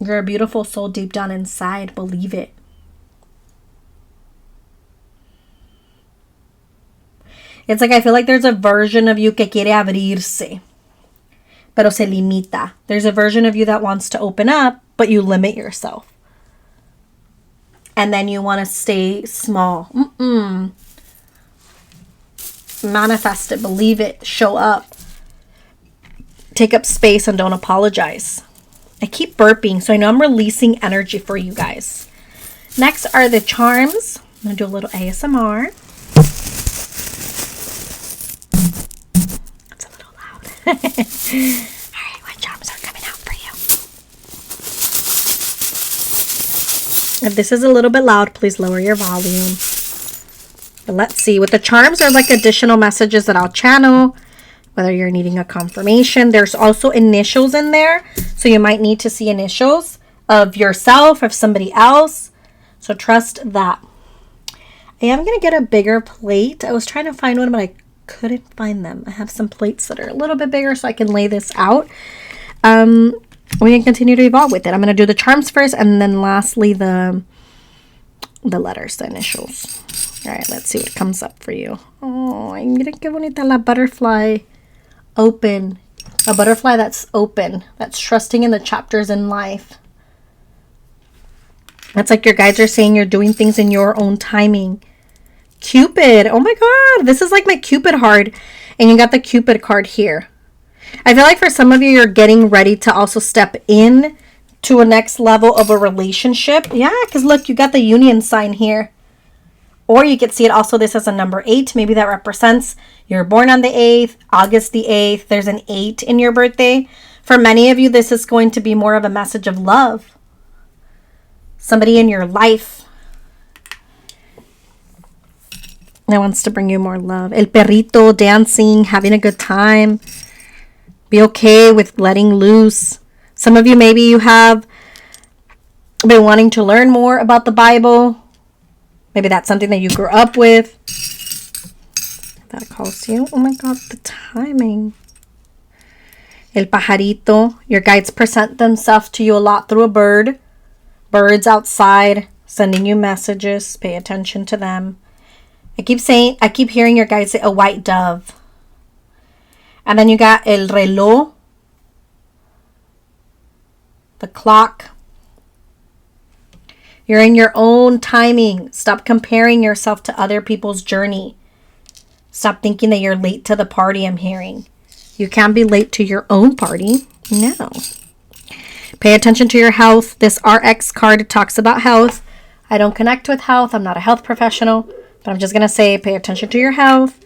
You're a beautiful soul deep down inside. Believe it. It's like I feel like there's a version of you que quiere abrirse, pero se limita. There's a version of you that wants to open up, but you limit yourself. And then you want to stay small. Manifest it. Believe it. Show up. Take up space and don't apologize. I keep burping, so I know I'm releasing energy for you guys. Next are the charms. I'm going to do a little ASMR. It's a little loud. Alright, what charms are coming out for you? If this is a little bit loud, please lower your volume. But let's see. With the charms are like additional messages that I'll channel. Whether you're needing a confirmation. There's also initials in there. So you might need to see initials of yourself, of somebody else. So trust that. I am going to get a bigger plate. I was trying to find one, but I couldn't find them. I have some plates that are a little bit bigger so I can lay this out. We can continue to evolve with it. I'm going to do the charms first and then lastly the letters, the initials. All right, let's see what comes up for you. Oh, mira qué bonita la butterfly. Open. A butterfly that's open, that's trusting in the chapters in life. That's like your guides are saying you're doing things in your own timing. Cupid. Oh my God. This is like my Cupid card. And you got the Cupid card here. I feel like for some of you, you're getting ready to also step in to a next level of a relationship. Yeah, because look, you got the union sign here. Or you could see it also this as a number 8. Maybe that represents you're born on the 8th, August the 8th. There's an 8 in your birthday. For many of you, this is going to be more of a message of love. Somebody in your life that wants to bring you more love. El perrito, dancing, having a good time. Be okay with letting loose. Some of you, maybe you have been wanting to learn more about the Bible. Maybe that's something that you grew up with. That calls you. Oh my God, the timing. El pajarito. Your guides present themselves to you a lot through a bird. Birds outside sending you messages. Pay attention to them. I keep hearing your guides say a white dove. And then you got el reloj. The clock. You're in your own timing. Stop comparing yourself to other people's journey. Stop thinking that you're late to the party, I'm hearing. You can't be late to your own party. No. Pay attention to your health. This RX card talks about health. I don't connect with health. I'm not a health professional. But I'm just going to say pay attention to your health.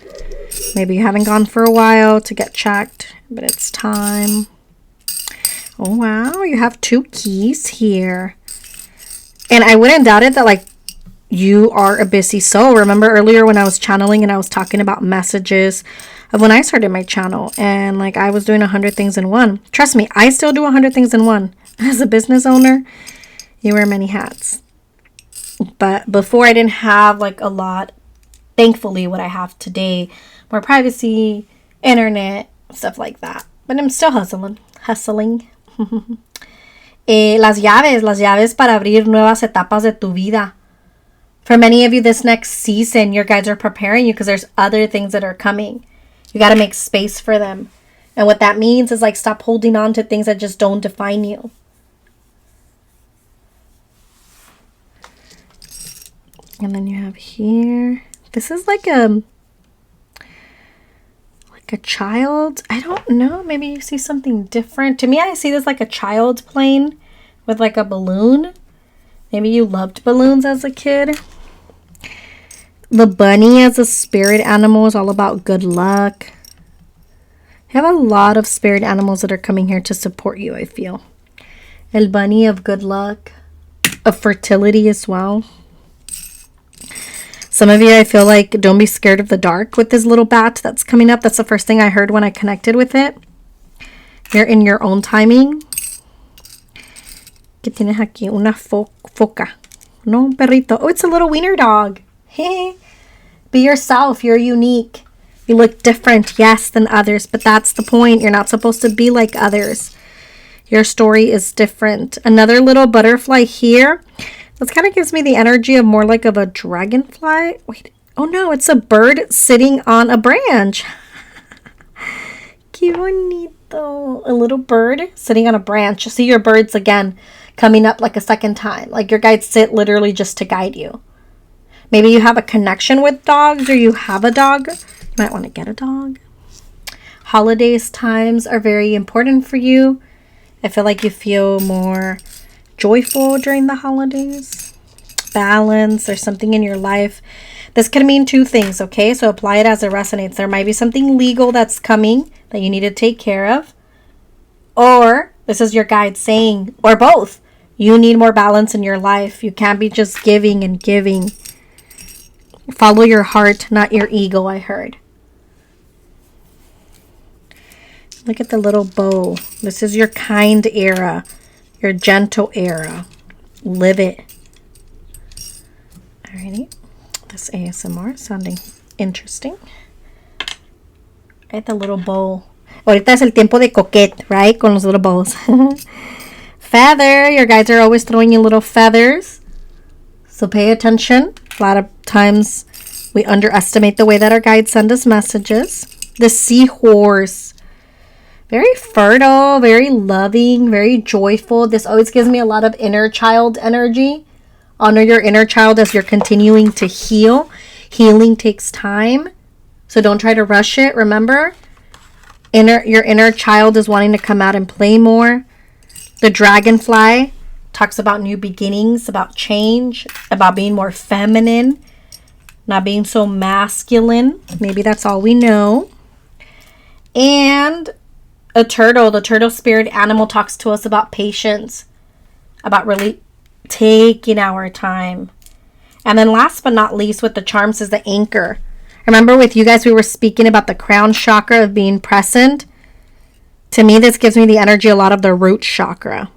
Maybe you haven't gone for a while to get checked. But it's time. Oh, wow. You have 2 keys here. And I wouldn't doubt it that, like, you are a busy soul. Remember earlier when I was channeling and I was talking about messages of when I started my channel and like I was doing 100 things in one. Trust me, I still do 100 things in one. As a business owner, you wear many hats. But before I didn't have like a lot, thankfully, what I have today, more privacy, internet, stuff like that. But I'm still hustling. Las llaves para abrir nuevas etapas de tu vida. For many of you, this next season, your guides are preparing you because there's other things that are coming. You got to make space for them. And what that means is like stop holding on to things that just don't define you. And then you have here, this is like a child. I don't know. Maybe you see something different. To me, I see this like a child plane with like a balloon. Maybe you loved balloons as a kid. The bunny as a spirit animal is all about good luck. You have a lot of spirit animals that are coming here to support you, I feel. El bunny of good luck, of fertility as well. Some of you, I feel like, don't be scared of the dark with this little bat that's coming up. That's the first thing I heard when I connected with it. You're in your own timing. ¿Qué tienes aquí? Una foca. No, un perrito. Oh, it's a little wiener dog. Hey. Be yourself. You're unique. You look different, yes, than others. But that's the point. You're not supposed to be like others. Your story is different. Another little butterfly here. This kind of gives me the energy of more like of a dragonfly. Wait, oh no, it's a bird sitting on a branch. Qué bonito. A little bird sitting on a branch. See your birds again coming up like a second time. Like your guides sit literally just to guide you. Maybe you have a connection with dogs or you have a dog. You might want to get a dog. Holidays times are very important for you. I feel like you feel more joyful during the holidays. Balance. There's something in your life. This could mean 2 things, okay? So apply it as it resonates. There might be something legal that's coming that you need to take care of. Or this is your guide saying, or both, you need more balance in your life. You can't be just giving and giving. Follow your heart, not your ego, I heard. Look at the little bow. This is your kind era. Your gentle era. Live it. Alrighty. This ASMR sounding interesting. Right, the little bow. Ahorita es el tiempo de coquette, right? Con los little bows. Feather. Your guides are always throwing you little feathers. So pay attention. A lot of times we underestimate the way that our guides send us messages. The seahorse. Very fertile, very loving, very joyful. This always gives me a lot of inner child energy. Honor your inner child as you're continuing to heal. Healing takes time, so don't try to rush it. Remember, your inner child is wanting to come out and play more. The dragonfly talks about new beginnings, about change, about being more feminine, not being so masculine. Maybe that's all we know. And a turtle, the turtle spirit animal, talks to us about patience, about really taking our time. And then last but not least with the charms is the anchor. Remember with you guys, we were speaking about the crown chakra of being present. To me, this gives me the energy, a lot of the root chakra.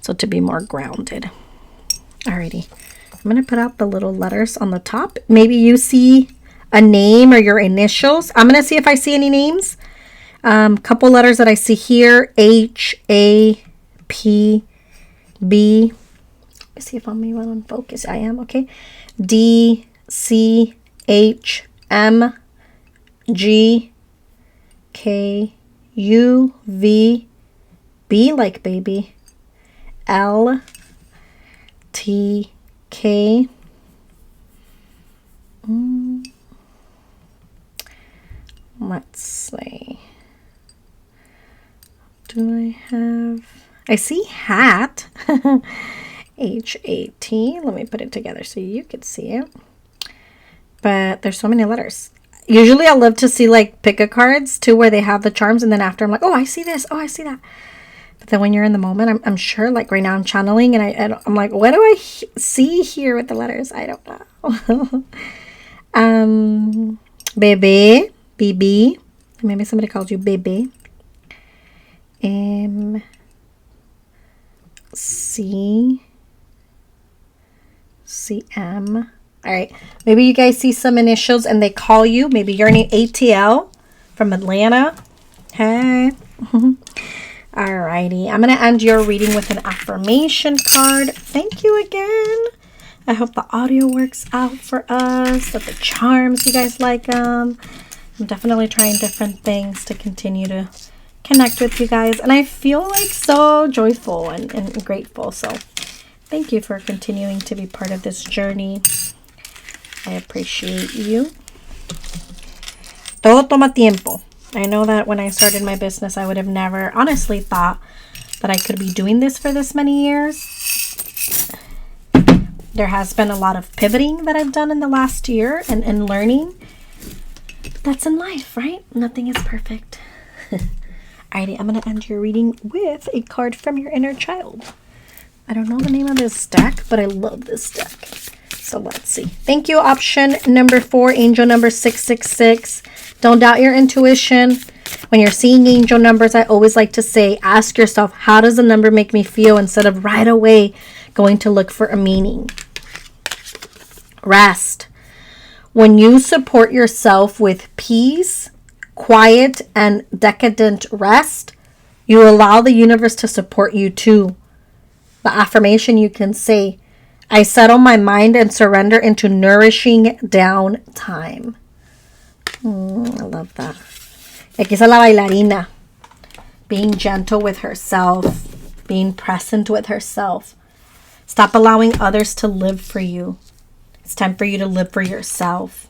So to be more grounded. Alrighty. I'm going to put out the little letters on the top. Maybe you see a name or your initials. I'm going to see if I see any names. Couple letters that I see here. H, A, P, B. Let's see if I'm even on focus. I am. Okay. D, C, H, M, G, K, U, V, B like baby, L, T, K. Let's see. Do I have... I see hat. H-A-T. Let me put it together so you could see it. But there's so many letters. usually I love to see like pick a cards too, where they have the charms, and then after I'm like, oh, I see this, oh, I see that. But then when you're in the moment, I'm sure, like right now I'm channeling, and I'm like, what do I see here with the letters? I don't know. Bebe, BB. Maybe somebody called you Bebe. C, CM. All right. Maybe you guys see some initials and they call you. Maybe you're an ATL from Atlanta. Hey. Alrighty. I'm going to end your reading with an affirmation card. Thank you again. I hope the audio works out for us, that the charms, you guys like them. I'm definitely trying different things to continue to connect with you guys. And I feel like so joyful and grateful. So thank you for continuing to be part of this journey. I appreciate you. Todo toma tiempo. I know that when I started my business, I would have never honestly thought that I could be doing this for this many years. There has been a lot of pivoting that I've done in the last year and learning. But that's in life, right? Nothing is perfect. Alrighty, I'm going to end your reading with a card from your inner child. I don't know the name of this deck, but I love this deck. So let's see. Thank you. Option number 4, angel number 666. Don't doubt your intuition. When you're seeing angel numbers, I always like to say, ask yourself, how does the number make me feel, instead of right away going to look for a meaning. Rest. When you support yourself with peace, quiet, and decadent rest, you allow the universe to support you too. The affirmation you can say, I settle my mind and surrender into nourishing down time. I love that. Aquí está la bailarina. Being gentle with herself. Being present with herself. Stop allowing others to live for you. It's time for you to live for yourself.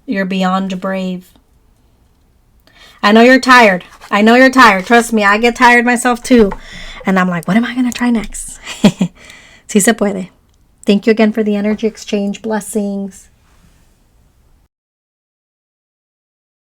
You're beyond brave. I know you're tired. I know you're tired. Trust me, I get tired myself too. And I'm like, what am I going to try next? Sí se puede. Thank you again for the energy exchange. Blessings.